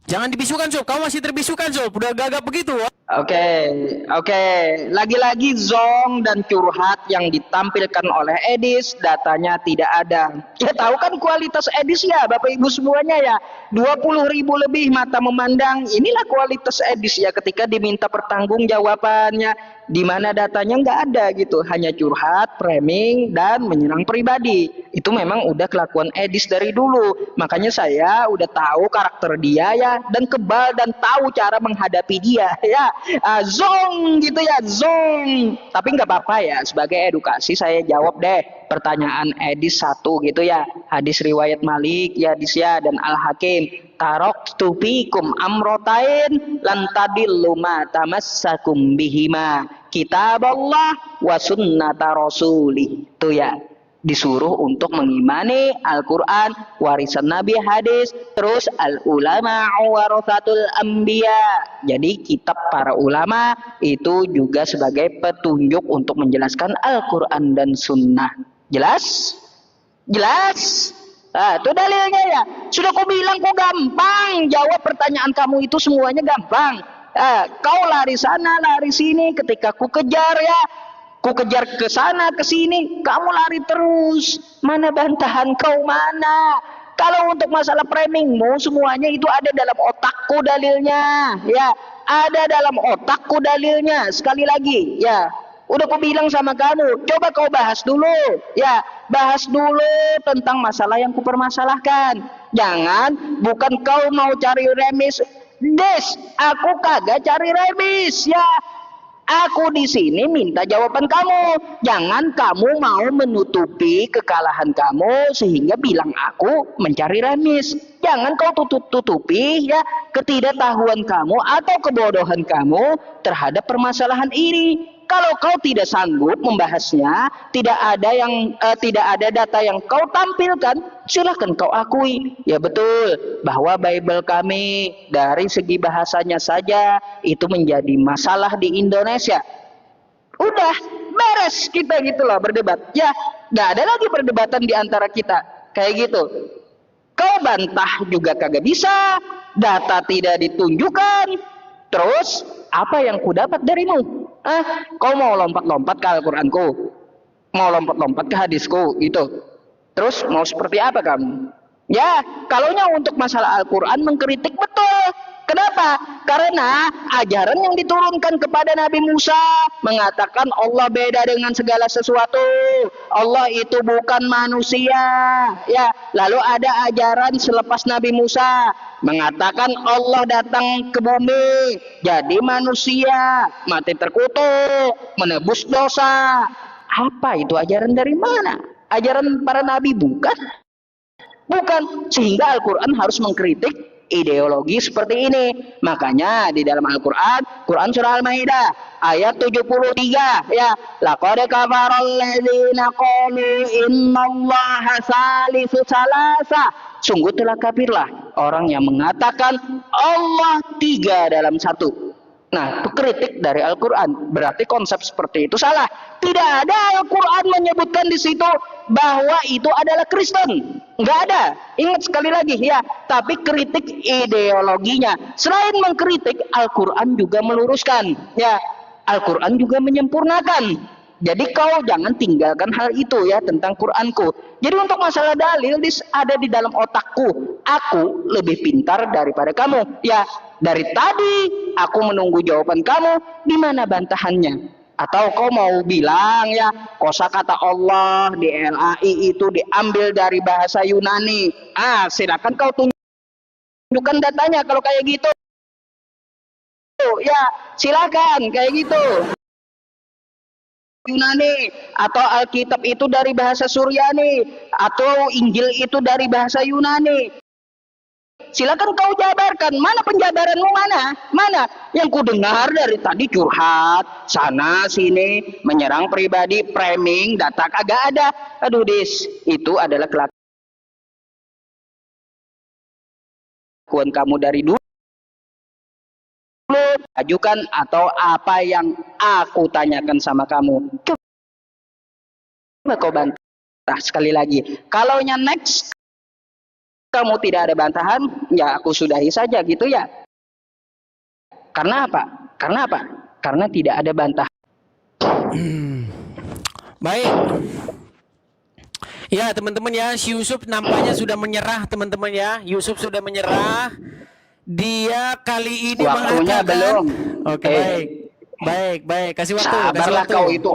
Jangan dibisukan, Sob. Kamu masih terbisukan, Sob. Udah gagap begitu. Oke. Lagi-lagi zong dan curhat yang ditampilkan oleh Edis, datanya tidak ada. Ya tahu kan kualitas Edis ya, Bapak Ibu semuanya ya. 20.000 lebih mata memandang. Inilah kualitas Edis ya ketika diminta pertanggungjawabannya, di mana datanya nggak ada gitu. Hanya curhat, framing, dan menyerang pribadi. Itu memang udah kelakuan Edis dari dulu. Makanya saya udah tahu karakter dia ya, dan kebal dan tahu cara menghadapi dia ya. Zong gitu ya, zong. Tapi nggak apa-apa ya, sebagai edukasi saya jawab deh pertanyaan Edis satu gitu ya. Hadis riwayat Malik ya, Hadis ya, dan Al-Hakim. Tarok tupikum amrotain lantadillu ma tamassakum bihima kitab Allah wa sunnata rasulih. Itu ya, disuruh untuk mengimani Al-Quran, warisan Nabi, hadis, terus al-ulama warathatul anbiya. Jadi kitab para ulama itu juga sebagai petunjuk untuk menjelaskan Al-Quran dan sunnah. Jelas? Jelas? Itu dalilnya ya. Sudah ku bilang kok gampang. Jawab pertanyaan kamu itu semuanya gampang. Kau lari sana, lari sini, ketika ku kejar ya, ku kejar ke sana ke sini, kamu lari terus. Mana bantahan kau mana? Kalau untuk masalah framingmu, semuanya itu ada dalam otakku dalilnya. Ya, ada dalam otakku dalilnya. Sekali lagi, ya. Udah aku bilang sama kamu, coba kau bahas dulu. Ya, bahas dulu tentang masalah yang kupermasalahkan. Jangan, bukan kau mau cari remis. Des, aku kagak cari remis, ya. Aku di sini minta jawaban kamu. Jangan kamu mau menutupi kekalahan kamu sehingga bilang aku mencari remis. Jangan kau tutupi ya ketidaktahuan kamu atau kebodohan kamu terhadap permasalahan ini. Kalau kau tidak sanggup membahasnya, tidak ada data yang kau tampilkan, silahkan kau akui. Ya betul, bahwa Bible kami dari segi bahasanya saja itu menjadi masalah di Indonesia. Udah, beres kita gitulah berdebat. Ya, nggak ada lagi perdebatan di antara kita. Kayak gitu. Kau bantah juga kagak bisa, data tidak ditunjukkan. Terus, apa yang ku dapat darimu? Kau mau lompat-lompat ke Al-Quranku? Mau lompat-lompat ke hadisku? Gitu. Terus, mau seperti apa kamu? Ya, kalaunya untuk masalah Al-Quran mengkritik betul. Kenapa? Karena ajaran yang diturunkan kepada Nabi Musa mengatakan Allah beda dengan segala sesuatu. Allah itu bukan manusia. Ya, lalu ada ajaran selepas Nabi Musa mengatakan Allah datang ke bumi jadi manusia, mati terkutuk, menebus dosa. Apa itu ajaran dari mana? Ajaran para nabi bukan? Bukan, sehingga Al-Quran harus mengkritik ideologi seperti ini. Makanya di dalam Al-Quran, Quran surah Al-Maidah ayat 73 ya, laqad kafaral ladzina qalu innallaha salisu salasa. Sungguh telah kafirlah orang yang mengatakan Allah tiga dalam satu. Nah, itu kritik dari Al-Quran. Berarti konsep seperti itu salah. Tidak ada Al-Quran menyebutkan di situ bahwa itu adalah Kristen. Nggak ada. Ingat sekali lagi ya. Tapi kritik ideologinya. Selain mengkritik, Al-Quran juga meluruskan. Ya, Al-Quran juga menyempurnakan. Jadi kau jangan tinggalkan hal itu ya tentang Quranku. Jadi untuk masalah dalil ada di dalam otakku. Aku lebih pintar daripada kamu. Ya, dari tadi aku menunggu jawaban kamu. Di mana bantahannya? Atau kau mau bilang ya kosakata Allah di LAI itu diambil dari bahasa Yunani. Silakan kau tunjukkan datanya kalau kayak gitu. Ya, silakan kayak gitu. Yunani atau Alkitab itu dari bahasa Suryani atau Injil itu dari bahasa Yunani. Silakan kau jabarkan, mana penjabaranmu, mana yang ku dengar dari tadi curhat sana sini menyerang pribadi, framing, data kagak ada. Aduh Dis, itu adalah kelakuan kamu dari dulu. Ajukan atau apa yang aku tanyakan sama kamu. Coba kau bantah sekali lagi. Kalaunya next kamu tidak ada bantahan, ya aku sudahi saja gitu ya. Karena apa? Karena tidak ada bantahan. Baik. Ya teman-teman ya, si Yusuf nampaknya sudah menyerah teman-teman ya. Yusuf sudah menyerah. Dia kali ini waktunya mengatakan, belum. Oke, baik. Kasih waktu. Sabarlah kau itu.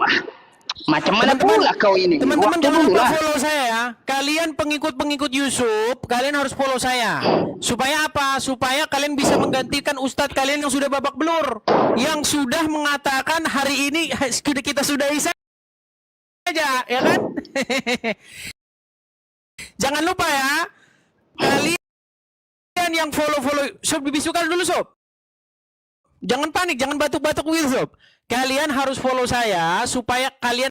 Macam mana pula kau ini? Teman-teman jangan lupa follow saya ya. Kalian pengikut Yusuf, kalian harus follow saya. Supaya apa? Supaya kalian bisa menggantikan ustadz kalian yang sudah babak belur, yang sudah mengatakan hari ini kita sudahi saja, ya kan? Jangan lupa ya, kalian yang follow Sob, dibisukan dulu Sob. Jangan panik, jangan batuk-batuk Sob. Kalian harus follow saya supaya kalian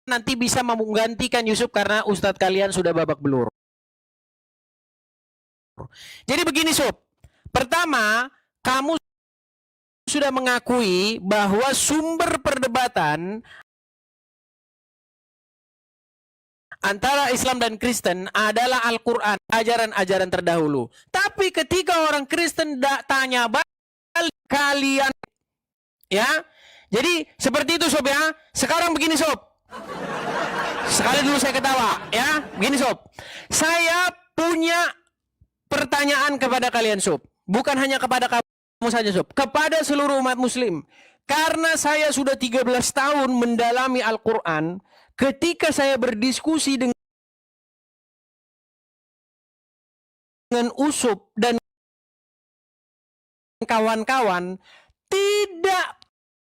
nanti bisa menggantikan Yusuf karena ustadz kalian sudah babak belur. Jadi begini Sob. Pertama, kamu sudah mengakui bahwa sumber perdebatan antara Islam dan Kristen adalah Al-Quran, ajaran-ajaran terdahulu. Tapi ketika orang Kristen tanya balik kalian, ya, jadi seperti itu Sob ya. Sekarang begini Sob. Sekali dulu saya ketawa, ya. Begini Sob. Saya punya pertanyaan kepada kalian Sob. Bukan hanya kepada kamu saja Sob. Kepada seluruh umat muslim. Karena saya sudah 13 tahun mendalami Al-Quran. Ketika saya berdiskusi dengan Usup dan kawan-kawan, Tidak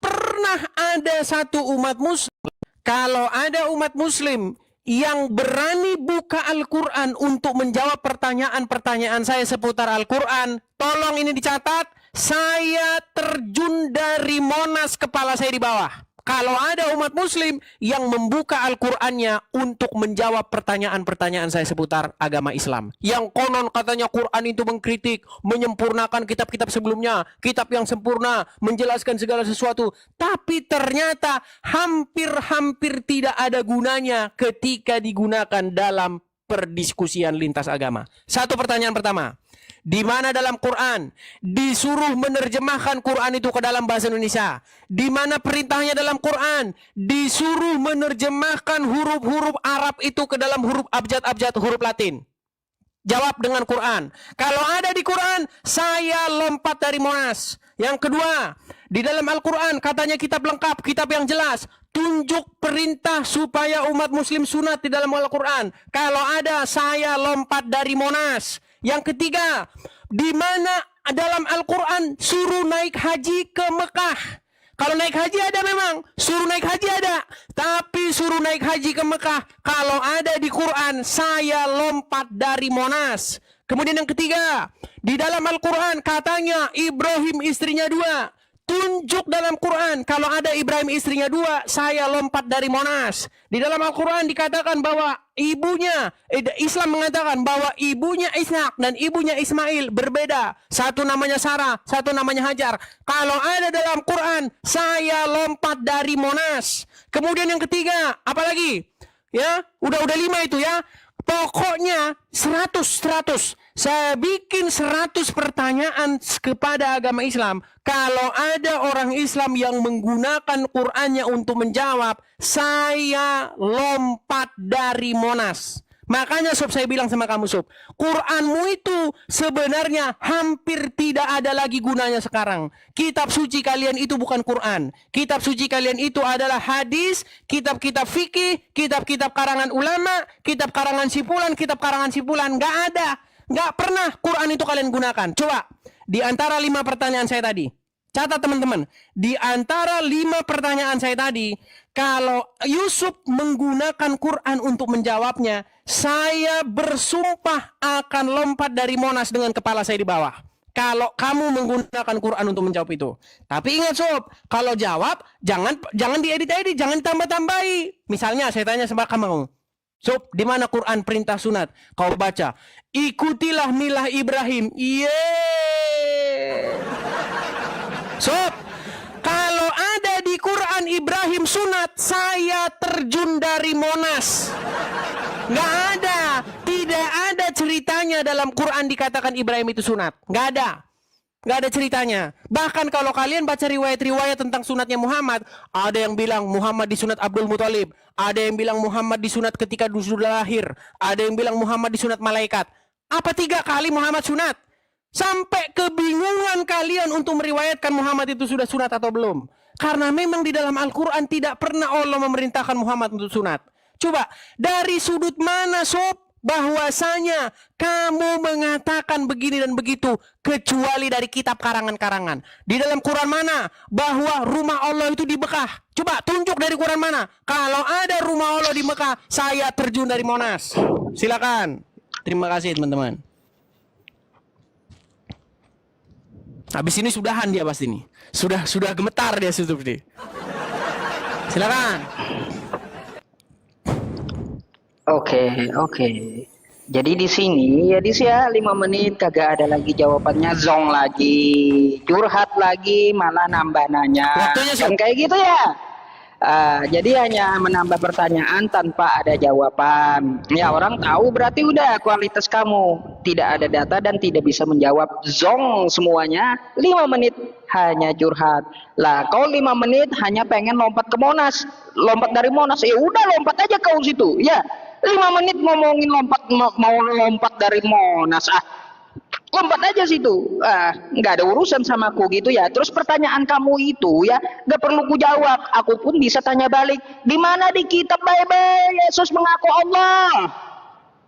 pernah ada satu umat muslim. Kalau ada umat muslim yang berani buka Al-Quran untuk menjawab pertanyaan-pertanyaan saya seputar Al-Quran, tolong ini dicatat, saya terjun dari Monas, kepala saya di bawah. Kalau ada umat muslim yang membuka Al-Qur'annya untuk menjawab pertanyaan-pertanyaan saya seputar agama Islam, yang konon katanya Quran itu mengkritik, menyempurnakan kitab-kitab sebelumnya, kitab yang sempurna, menjelaskan segala sesuatu, tapi ternyata hampir-hampir tidak ada gunanya ketika digunakan dalam perdiskusian lintas agama. Satu pertanyaan pertama, di mana dalam Quran disuruh menerjemahkan Quran itu ke dalam bahasa Indonesia? Di mana perintahnya dalam Quran disuruh menerjemahkan huruf-huruf Arab itu ke dalam huruf abjad-abjad huruf Latin? Jawab dengan Quran. Kalau ada di Quran, saya lompat dari Monas. Yang kedua, di dalam Al-Quran katanya kitab lengkap, kitab yang jelas. Tunjuk perintah supaya umat muslim sunat di dalam Al-Quran. Kalau ada, saya lompat dari Monas. Yang ketiga, di mana dalam Al-Quran suruh naik haji ke Mekah? Kalau naik haji ada memang, suruh naik haji ada. Tapi suruh naik haji ke Mekah, kalau ada di Quran, saya lompat dari Monas. Kemudian yang ketiga, di dalam Al-Quran katanya Ibrahim istrinya 2. Tunjuk dalam Quran, kalau ada Ibrahim istrinya 2, saya lompat dari Monas. Di dalam Al-Quran dikatakan bahwa Islam mengatakan bahwa ibunya Ishak dan ibunya Ismail berbeda. Satu namanya Sarah, satu namanya Hajar. Kalau ada dalam Quran, saya lompat dari Monas. Kemudian yang ketiga, apalagi? Ya, udah 5 itu ya. Pokoknya 100. Saya bikin 100 pertanyaan kepada agama Islam. Kalau ada orang Islam yang menggunakan Qur'annya untuk menjawab, saya lompat dari Monas. Makanya Sob, saya bilang sama kamu Sob, Qur'anmu itu sebenarnya hampir tidak ada lagi gunanya sekarang. Kitab suci kalian itu bukan Qur'an. Kitab suci kalian itu adalah hadis, kitab-kitab fikih, kitab-kitab karangan ulama, kitab karangan sipulan. Nggak ada. Nggak pernah Quran itu kalian gunakan. Coba, di antara 5 pertanyaan saya tadi, catat teman-teman, di antara 5 pertanyaan saya tadi, kalau Yusuf menggunakan Quran untuk menjawabnya, saya bersumpah akan lompat dari Monas dengan kepala saya di bawah. Kalau kamu menggunakan Quran untuk menjawab itu. Tapi ingat Sob, kalau jawab, jangan diedit-edit, jangan ditambah-tambahi. Misalnya saya tanya sama kamu, Sob, di mana Quran perintah sunat? Kau baca, ikutilah milah Ibrahim. Yeay. Sob, kalau ada di Quran Ibrahim sunat, saya terjun dari Monas. Nggak ada. Tidak ada ceritanya dalam Quran dikatakan Ibrahim itu sunat. Nggak ada. Nggak ada ceritanya. Bahkan kalau kalian baca riwayat-riwayat tentang sunatnya Muhammad, ada yang bilang Muhammad disunat Abdul Muthalib, ada yang bilang Muhammad disunat ketika sudah lahir, ada yang bilang Muhammad disunat malaikat. Apa 3 kali Muhammad sunat? Sampai kebingungan kalian untuk meriwayatkan Muhammad itu sudah sunat atau belum. Karena memang di dalam Al-Quran tidak pernah Allah memerintahkan Muhammad untuk sunat. Coba, dari sudut mana Sob bahwasanya kamu mengatakan begini dan begitu, kecuali dari kitab karangan-karangan? Di dalam Quran mana bahwa rumah Allah itu di Mekah? Coba tunjuk dari Quran mana. Kalau ada rumah Allah di Mekah, saya terjun dari Monas. Silakan. Terima kasih teman-teman. Habis ini sudahan dia pasti nih. Sudah gemetar dia seperti. Silakan. Oke. Jadi di sini ya 5 menit kagak ada lagi jawabannya, zong lagi, curhat lagi, malah nambah nanya. Waktunya kan kayak gitu ya. Jadi hanya menambah pertanyaan tanpa ada jawaban. Ya orang tahu berarti udah kualitas kamu tidak ada data dan tidak bisa menjawab. Zong semuanya. 5 menit hanya curhat. Lah kau 5 menit hanya pengen lompat ke Monas, lompat dari Monas. Ya udah lompat aja kau situ. Ya 5 menit ngomongin mau lompat dari Monas. Lompat aja situ. Nggak ada urusan sama aku gitu ya. Terus pertanyaan kamu itu ya nggak perlu ku jawab. Aku pun bisa tanya balik. Di mana di kitab Bible Yesus mengaku Allah?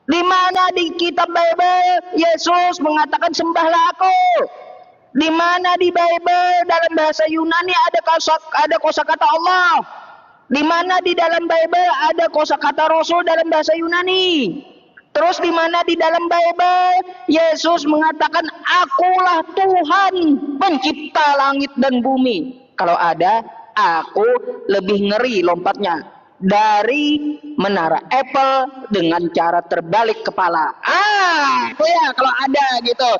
Di mana di kitab Bible Yesus mengatakan sembahlah aku? Di mana di Bible dalam bahasa Yunani ada kosakata Allah? Di mana di dalam Bible ada kosakata Rasul dalam bahasa Yunani? Terus di mana di dalam Bible Yesus mengatakan akulah Tuhan pencipta langit dan bumi? Kalau ada, aku lebih ngeri lompatnya dari menara Apple dengan cara terbalik kepala. Itu ya kalau ada gitu.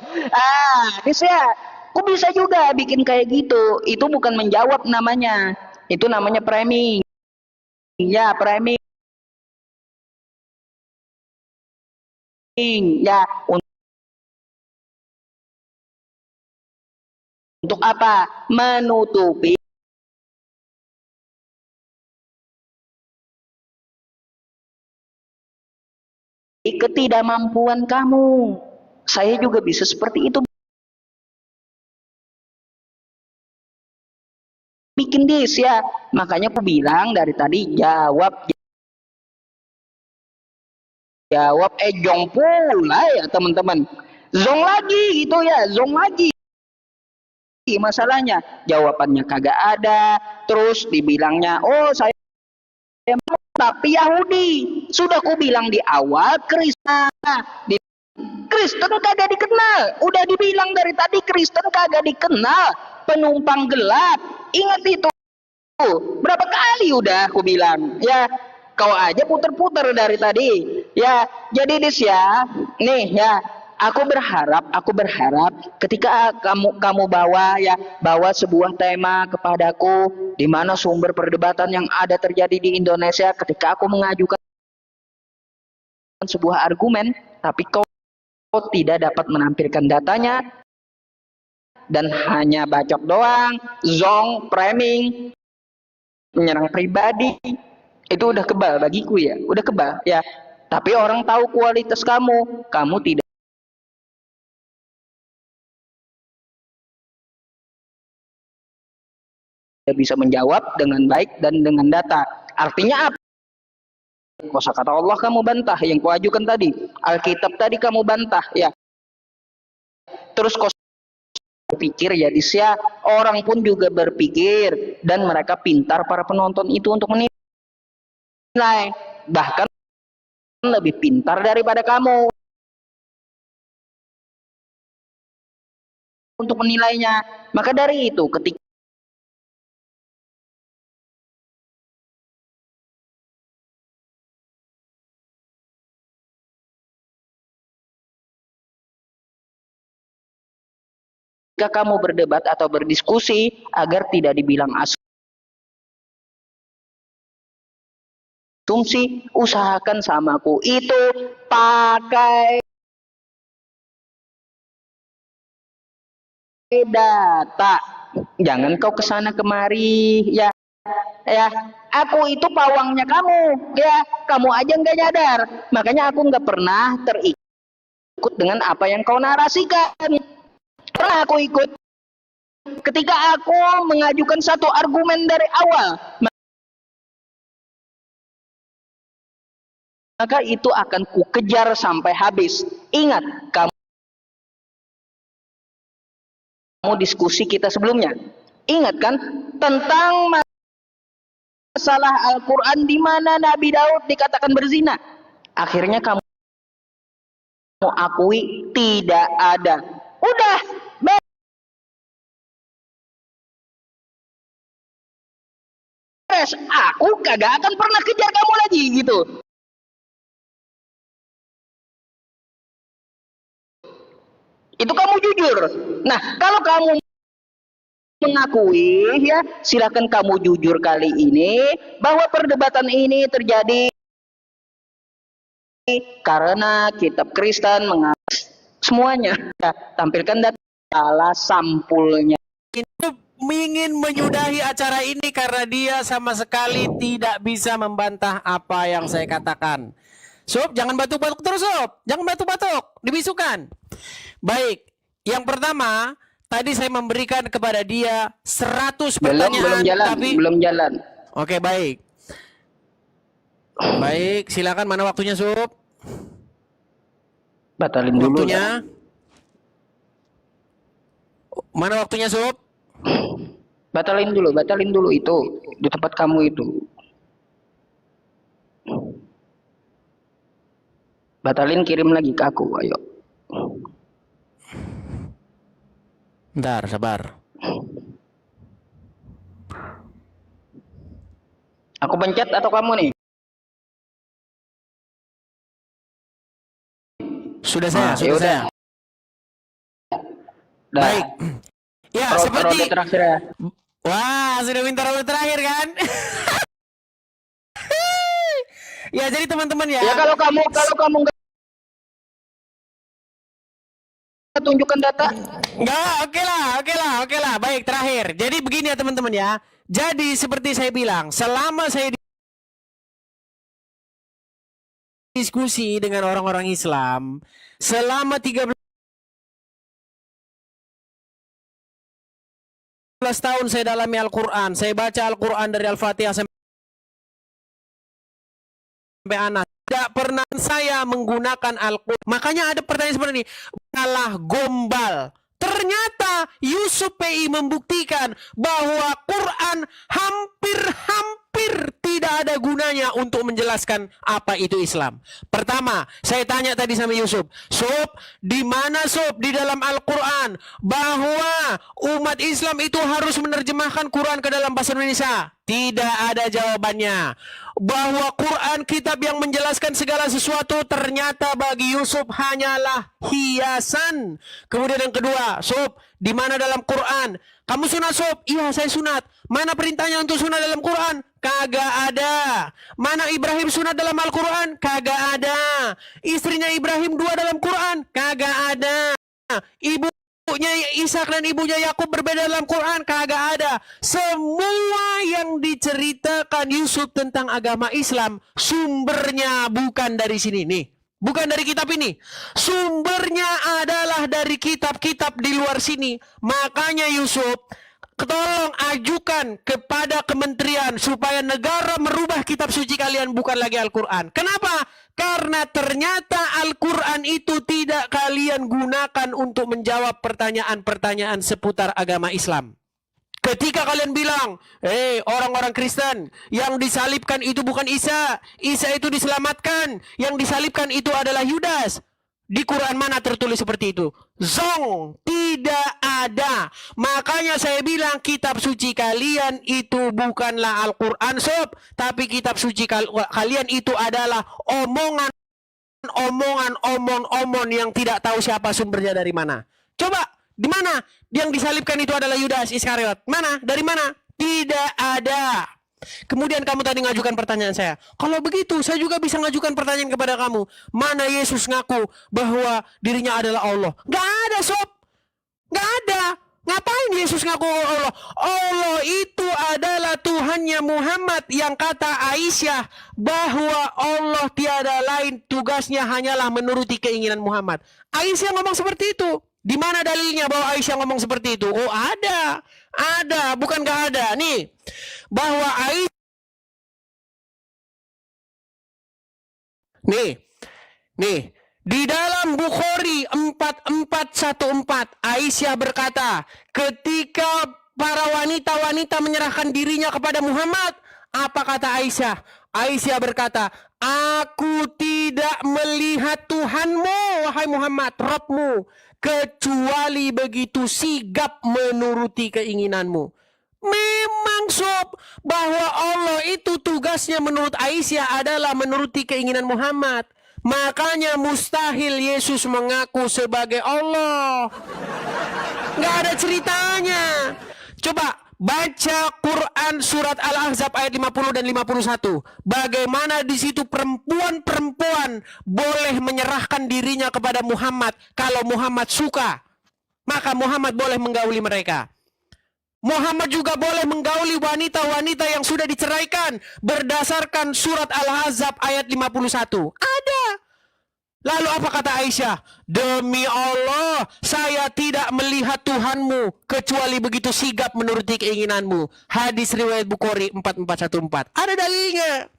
Bisa ya. Kok bisa juga bikin kayak gitu? Itu bukan menjawab namanya. Itu namanya framing. Ya, framing. Ya, untuk apa? Menutupi ketidakmampuan kamu. Saya juga bisa seperti itu. Bikin dis ya. Makanya aku bilang dari tadi jawab jong pula ya teman-teman. Zong lagi gitu ya, zong lagi. Masalahnya jawabannya kagak ada, terus dibilangnya oh saya tapi Yahudi. Sudah ku bilang di awal Kristen. Kristen kagak dikenal. Udah dibilang dari tadi Kristen kagak dikenal. Penumpang gelap. Ingat itu. Berapa kali udah aku bilang. Ya, kau aja puter-puter dari tadi. Ya, jadi dis ya. Nih ya, aku berharap ketika kamu bawa sebuah tema kepadaku di mana sumber perdebatan yang ada terjadi di Indonesia ketika aku mengajukan sebuah argumen tapi kau tidak dapat menampilkan datanya dan hanya bacot doang, zong, framing, menyerang pribadi, itu udah kebal bagiku ya, udah kebal ya. Tapi orang tahu kualitas kamu tidak bisa menjawab dengan baik dan dengan data. Artinya apa? Kosakata Allah kamu bantah yang kuajukan tadi, Alkitab tadi kamu bantah ya. Terus berpikir ya Disya, orang pun juga berpikir dan mereka pintar para penonton itu untuk menilai, bahkan lebih pintar daripada kamu untuk menilainya. Maka dari itu ketika kamu berdebat atau berdiskusi agar tidak dibilang asumsi, usahakan samaku itu pakai data. Jangan kau kesana kemari ya. Aku itu pawangnya kamu ya. Kamu aja nggak nyadar. Makanya aku nggak pernah terikut dengan apa yang kau narasikan. Pernah aku ikut ketika aku mengajukan satu argumen dari awal, maka itu akan ku kejar sampai habis. Ingat, kamu diskusi kita sebelumnya. Ingat kan tentang masalah Al-Quran di mana Nabi Daud dikatakan berzina. Akhirnya kamu akui tidak ada. Udah, beres. Aku kagak akan pernah kejar kamu lagi gitu. Itu kamu jujur. Nah, kalau kamu mengakui ya, silakan kamu jujur kali ini bahwa perdebatan ini terjadi karena kitab Kristen semuanya ya, tampilkan data sampulnya. Ingin menyudahi acara ini karena dia sama sekali tidak bisa membantah apa yang saya katakan. Sob, jangan batuk-batuk terus, Sob. Jangan batuk-batuk, dibisukan. Baik, yang pertama, tadi saya memberikan kepada dia 100 pertanyaan. Belum jalan. Oke, baik. Baik, silakan, mana waktunya, Sob? Batalin dulu. Waktunya. Mana waktunya, Sob? Batalin dulu itu di tempat kamu itu. Batalin, kirim lagi ke aku, ayo. Bentar, sabar. Aku pencet atau kamu nih? Sudah saya, sudah yaudah. saya. Dah. Baik. Ya, seperti Rode terakhir ya. wah, sudah minta rode terakhir kan? Ya, jadi teman-teman ya. Ya kalau kamu nggak tunjukkan data. Enggak, oke lah. Baik, terakhir. Jadi begini ya teman-teman ya. Jadi seperti saya bilang, selama saya diskusi dengan orang-orang Islam, selama 13 tahun saya dalami Al-Quran, saya baca Al-Quran dari Al-Fatihah sampai anak. Tidak pernah saya menggunakan Al-Quran. Makanya ada pertanyaan seperti ini. Malah gombal. Ternyata Yusuf PI membuktikan bahwa Quran hampir tidak ada gunanya untuk menjelaskan apa itu Islam. Pertama, saya tanya tadi sama Yusuf, Sob, di mana Sob di dalam Al-Quran bahwa umat Islam itu harus menerjemahkan Quran ke dalam bahasa Indonesia? Tidak ada jawabannya. Bahwa Quran kitab yang menjelaskan segala sesuatu ternyata bagi Yusuf hanyalah hiasan. Kemudian yang kedua, Sob, di mana dalam Quran? Kamu sunat, Sob? Iya, saya sunat. Mana perintahnya untuk sunat dalam Quran? Kagak ada. Mana Ibrahim sunat dalam Al-Quran? Kagak ada. Istrinya Ibrahim dua dalam Quran? Kagak ada. Ibunya Ishak dan ibunya Yakub berbeda dalam Quran? Kagak ada. Semua yang diceritakan Yusuf tentang agama Islam sumbernya bukan dari sini nih. Bukan dari kitab ini. Sumbernya adalah dari kitab-kitab di luar sini. Makanya Yusuf, tolong ajukan kepada kementerian supaya negara merubah kitab suci kalian, bukan lagi Al-Quran. Kenapa? Karena ternyata Al-Quran itu tidak kalian gunakan untuk menjawab pertanyaan-pertanyaan seputar agama Islam. Ketika kalian bilang, orang-orang Kristen, yang disalibkan itu bukan Isa. Isa itu diselamatkan. Yang disalibkan itu adalah Yudas. Di Quran mana tertulis seperti itu? Zong, tidak ada. Makanya saya bilang kitab suci kalian itu bukanlah Al-Quran, Sob. Tapi kitab suci kalian itu adalah omongan yang tidak tahu siapa sumbernya dari mana. Coba. Di mana yang disalibkan itu adalah Yudas Iskariot? Mana? Dari mana? Tidak ada. Kemudian kamu tadi ngajukan pertanyaan saya. Kalau begitu, saya juga bisa ngajukan pertanyaan kepada kamu. Mana Yesus ngaku bahwa dirinya adalah Allah? Gak ada, Sob. Gak ada. Ngapain Yesus ngaku Allah? Allah itu adalah Tuhannya Muhammad, yang kata Aisyah bahwa Allah tiada lain, tugasnya hanyalah menuruti keinginan Muhammad. Aisyah ngomong seperti itu. Di mana dalilnya bahwa Aisyah ngomong seperti itu? Oh, ada. Ada, bukan gak ada. Nih, bahwa Aisyah Nih, di dalam Bukhari 4414 Aisyah berkata, ketika para wanita-wanita menyerahkan dirinya kepada Muhammad, apa kata Aisyah? Aisyah berkata, aku tidak melihat Tuhanmu, wahai Muhammad, Rabbmu, kecuali begitu sigap menuruti keinginanmu. Memang, Sob, bahwa Allah itu tugasnya menurut Aisyah adalah menuruti keinginan Muhammad. Makanya mustahil Yesus mengaku sebagai Allah. Nggak ada ceritanya. Coba baca Quran surat Al-Ahzab ayat 50 dan 51. Bagaimana di situ perempuan-perempuan boleh menyerahkan dirinya kepada Muhammad. Kalau Muhammad suka, maka Muhammad boleh menggauli mereka. Muhammad juga boleh menggauli wanita-wanita yang sudah diceraikan berdasarkan surat Al-Ahzab ayat 51. Ada. Lalu apa kata Aisyah? Demi Allah, saya tidak melihat Tuhanmu kecuali begitu sigap menuruti keinginanmu. Hadis riwayat Bukhari 4414. Ada dalilnya.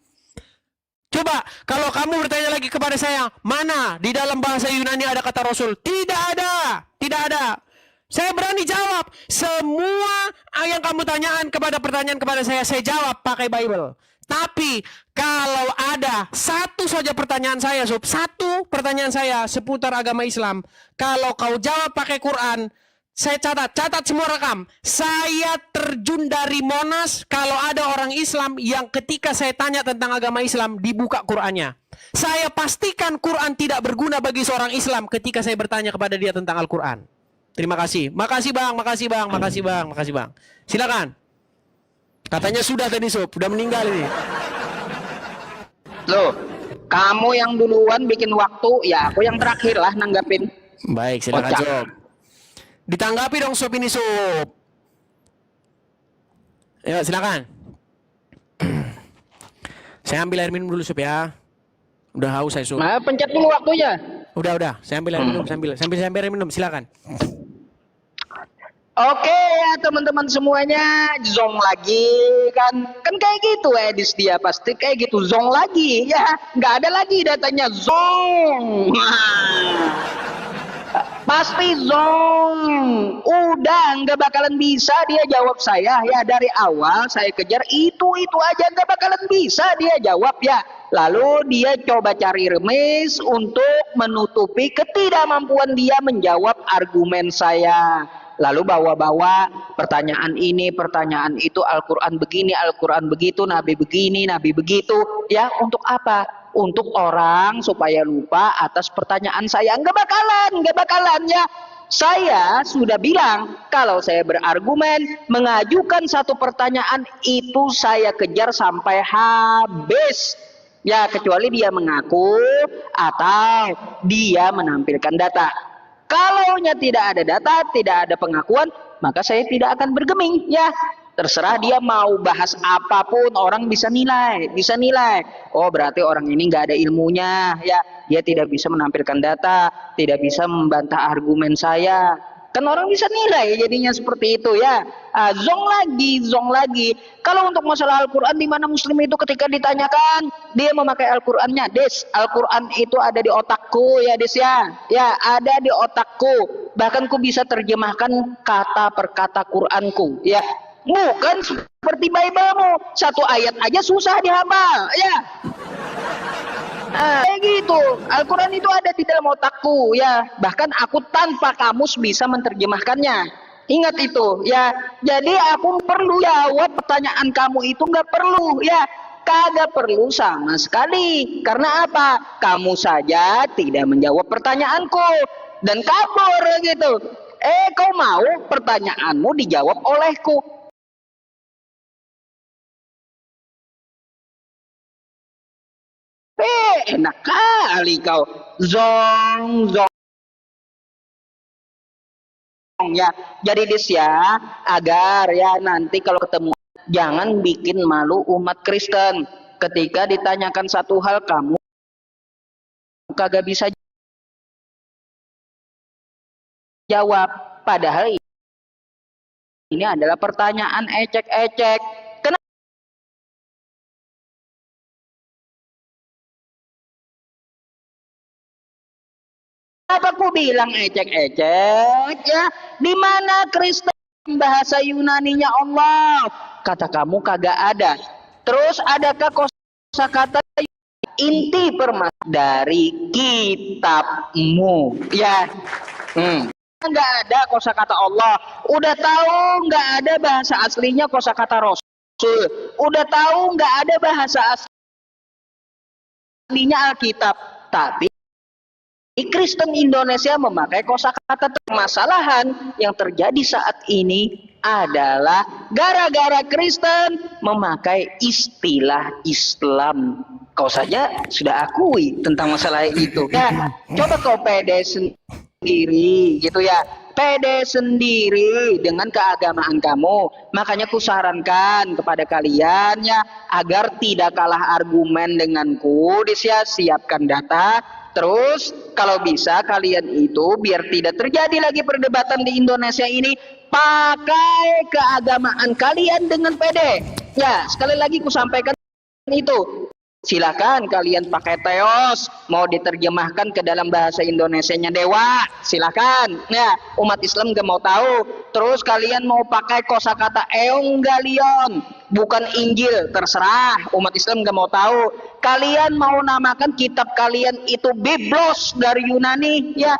Coba, kalau kamu bertanya lagi kepada saya, mana di dalam bahasa Yunani ada kata Rasul? Tidak ada. Tidak ada. Saya berani jawab. Semua yang kamu tanyakan pertanyaan kepada saya jawab pakai Bible. Tapi kalau ada satu saja pertanyaan saya, satu pertanyaan saya seputar agama Islam, kalau kau jawab pakai Quran, saya catat semua rekam. Saya terjun dari Monas kalau ada orang Islam yang ketika saya tanya tentang agama Islam dibuka Qurannya. Saya pastikan Quran tidak berguna bagi seorang Islam ketika saya bertanya kepada dia tentang Al-Quran. Terima kasih. Makasih bang. Silakan. Katanya sudah tadi sudah meninggal ini. Loh, kamu yang duluan bikin waktu, ya aku yang terakhir lah nanggapin. Baik, silakan Kocak. Sob. Ditanggapi dong Sob ini Sob. Ya, silakan. Saya ambil air minum dulu Sob ya. Udah haus saya Sob. Nah, pencet dulu waktunya. Udah. Saya ambil air minum, sambil air minum, silakan. Oke ya teman-teman semuanya, zong lagi kan kayak gitu edis dia pasti kayak gitu, zong lagi ya, nggak ada lagi datanya zong. Pasti zong, udah nggak bakalan bisa dia jawab saya ya, dari awal saya kejar itu aja nggak bakalan bisa dia jawab ya. Lalu dia coba cari remis untuk menutupi ketidakmampuan dia menjawab argumen saya. Lalu bawa-bawa pertanyaan ini, pertanyaan itu, Al-Quran begini, Al-Quran begitu, Nabi begini, Nabi begitu. Ya, untuk apa? Untuk orang supaya lupa atas pertanyaan saya. Nggak bakalan ya. Saya sudah bilang, kalau saya berargumen, mengajukan satu pertanyaan, itu saya kejar sampai habis. Ya, kecuali dia mengaku atau dia menampilkan data. Kalaunya tidak ada data, tidak ada pengakuan, maka saya tidak akan bergeming ya. Terserah dia mau bahas apapun, orang bisa nilai. Oh, berarti orang ini nggak ada ilmunya ya. Dia tidak bisa menampilkan data, tidak bisa membantah argumen saya. Kan orang bisa nilai jadinya seperti itu ya. Zong lagi. Kalau untuk masalah Al-Quran, di mana Muslim itu ketika ditanyakan, dia memakai Al-Qurannya. Des, Al-Quran itu ada di otakku ya Des ya. Ya, ada di otakku. Bahkan ku bisa terjemahkan kata per kata Quranku ya. Bukan seperti Bible-mu. Satu ayat aja susah dihafal ya. Kayak gitu. Al-Quran itu ada di dalam otakku ya. Bahkan aku tanpa kamus bisa menerjemahkannya. Ingat itu ya. Jadi aku perlu jawab pertanyaan kamu itu, nggak perlu ya. Kagak perlu sama sekali. Karena apa? Kamu saja tidak menjawab pertanyaanku dan kabur gitu. Kau mau pertanyaanmu dijawab olehku. Enak kali kau. Zong ya. Jadi Dis ya, agar ya nanti kalau ketemu jangan bikin malu umat Kristen. Ketika ditanyakan satu hal kamu kagak bisa jawab, padahal ini adalah pertanyaan ecek-ecek. Kenapa aku bilang ecek-ecek ya? Di mana Kristen bahasa Yunaninya Allah? Kata kamu kagak ada. Terus adakah kosakata inti permasalahan dari kitabmu? Ya. Nggak ada kosakata Allah. Udah tahu nggak ada bahasa aslinya kosakata Rasul. Udah tahu nggak ada bahasa aslinya Alkitab. Tapi Kristen Indonesia memakai kosakata. Permasalahan yang terjadi saat ini adalah gara-gara Kristen memakai istilah Islam. Kau saja sudah akui tentang masalah itu. Ya, coba kau pede sendiri gitu ya. Pede sendiri dengan keagamaan kamu. Makanya ku sarankan kepada kalian ya, agar tidak kalah argumen denganku, siapkan data. Terus kalau bisa kalian itu biar tidak terjadi lagi perdebatan di Indonesia ini, pakai keagamaan kalian dengan pede. Ya, sekali lagi ku sampaikan itu. Silakan kalian pakai teos, mau diterjemahkan ke dalam bahasa Indonesianya dewa, silakan. Ya, umat Islam gak mau tahu. Terus kalian mau pakai kosakata Evangelion, bukan Injil, terserah. Umat Islam gak mau tahu. Kalian mau namakan kitab kalian itu Biblos dari Yunani, ya.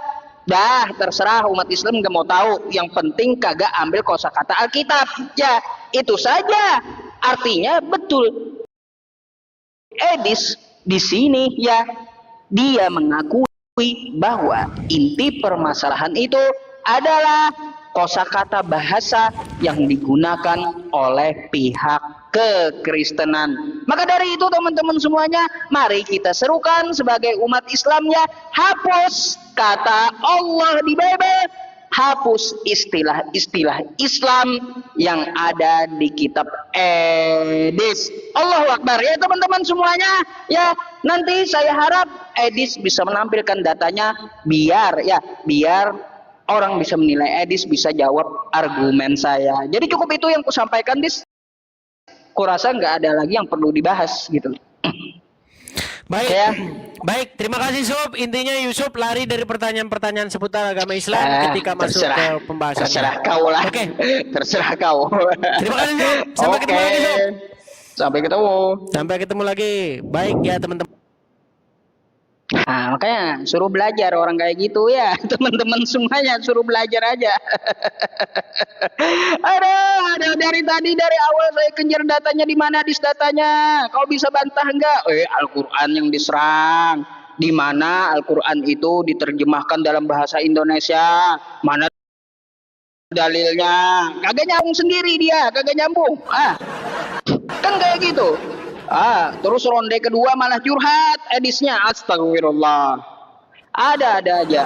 Dah, terserah, umat Islam gak mau tahu. Yang penting kagak ambil kosakata Alkitab. Ya, itu saja. Artinya betul. Edis di sini ya dia mengakui bahwa inti permasalahan itu adalah kosakata bahasa yang digunakan oleh pihak kekristenan. Maka dari itu teman-teman semuanya, mari kita serukan sebagai umat Islamnya, hapus kata Allah di Bible, hapus istilah-istilah Islam yang ada di kitab Edis. Allahu Akbar ya teman-teman semuanya. Ya, nanti saya harap Edis bisa menampilkan datanya biar orang bisa menilai, Edis bisa jawab argumen saya. Jadi cukup itu yang kusampaikan, Dis. Kurasa nggak ada lagi yang perlu dibahas gitu. Baik, Ya. baik. Terima kasih Sob. Intinya Yusuf lari dari pertanyaan-pertanyaan seputar agama Islam ketika masuk ke pembahasan. Terserah kau lah. Oke. Terserah kau. Terima kasih Sob. Sampai ketemu lagi Sob. Sampai ketemu. Sampai ketemu lagi. Baik ya teman-teman. Nah, makanya suruh belajar orang kayak gitu ya. Teman-teman semuanya suruh belajar aja. Aduh, dari awal saya kejar datanya di mana datanya. Kau bisa bantah enggak? Al-Qur'an yang diserang. Di mana Al-Qur'an itu diterjemahkan dalam bahasa Indonesia? Mana dalilnya? Kagak nyambung sendiri dia, kagak nyambung. Kan kayak gitu. Terus ronde kedua malah curhat Edisnya, astagfirullah. Ada aja.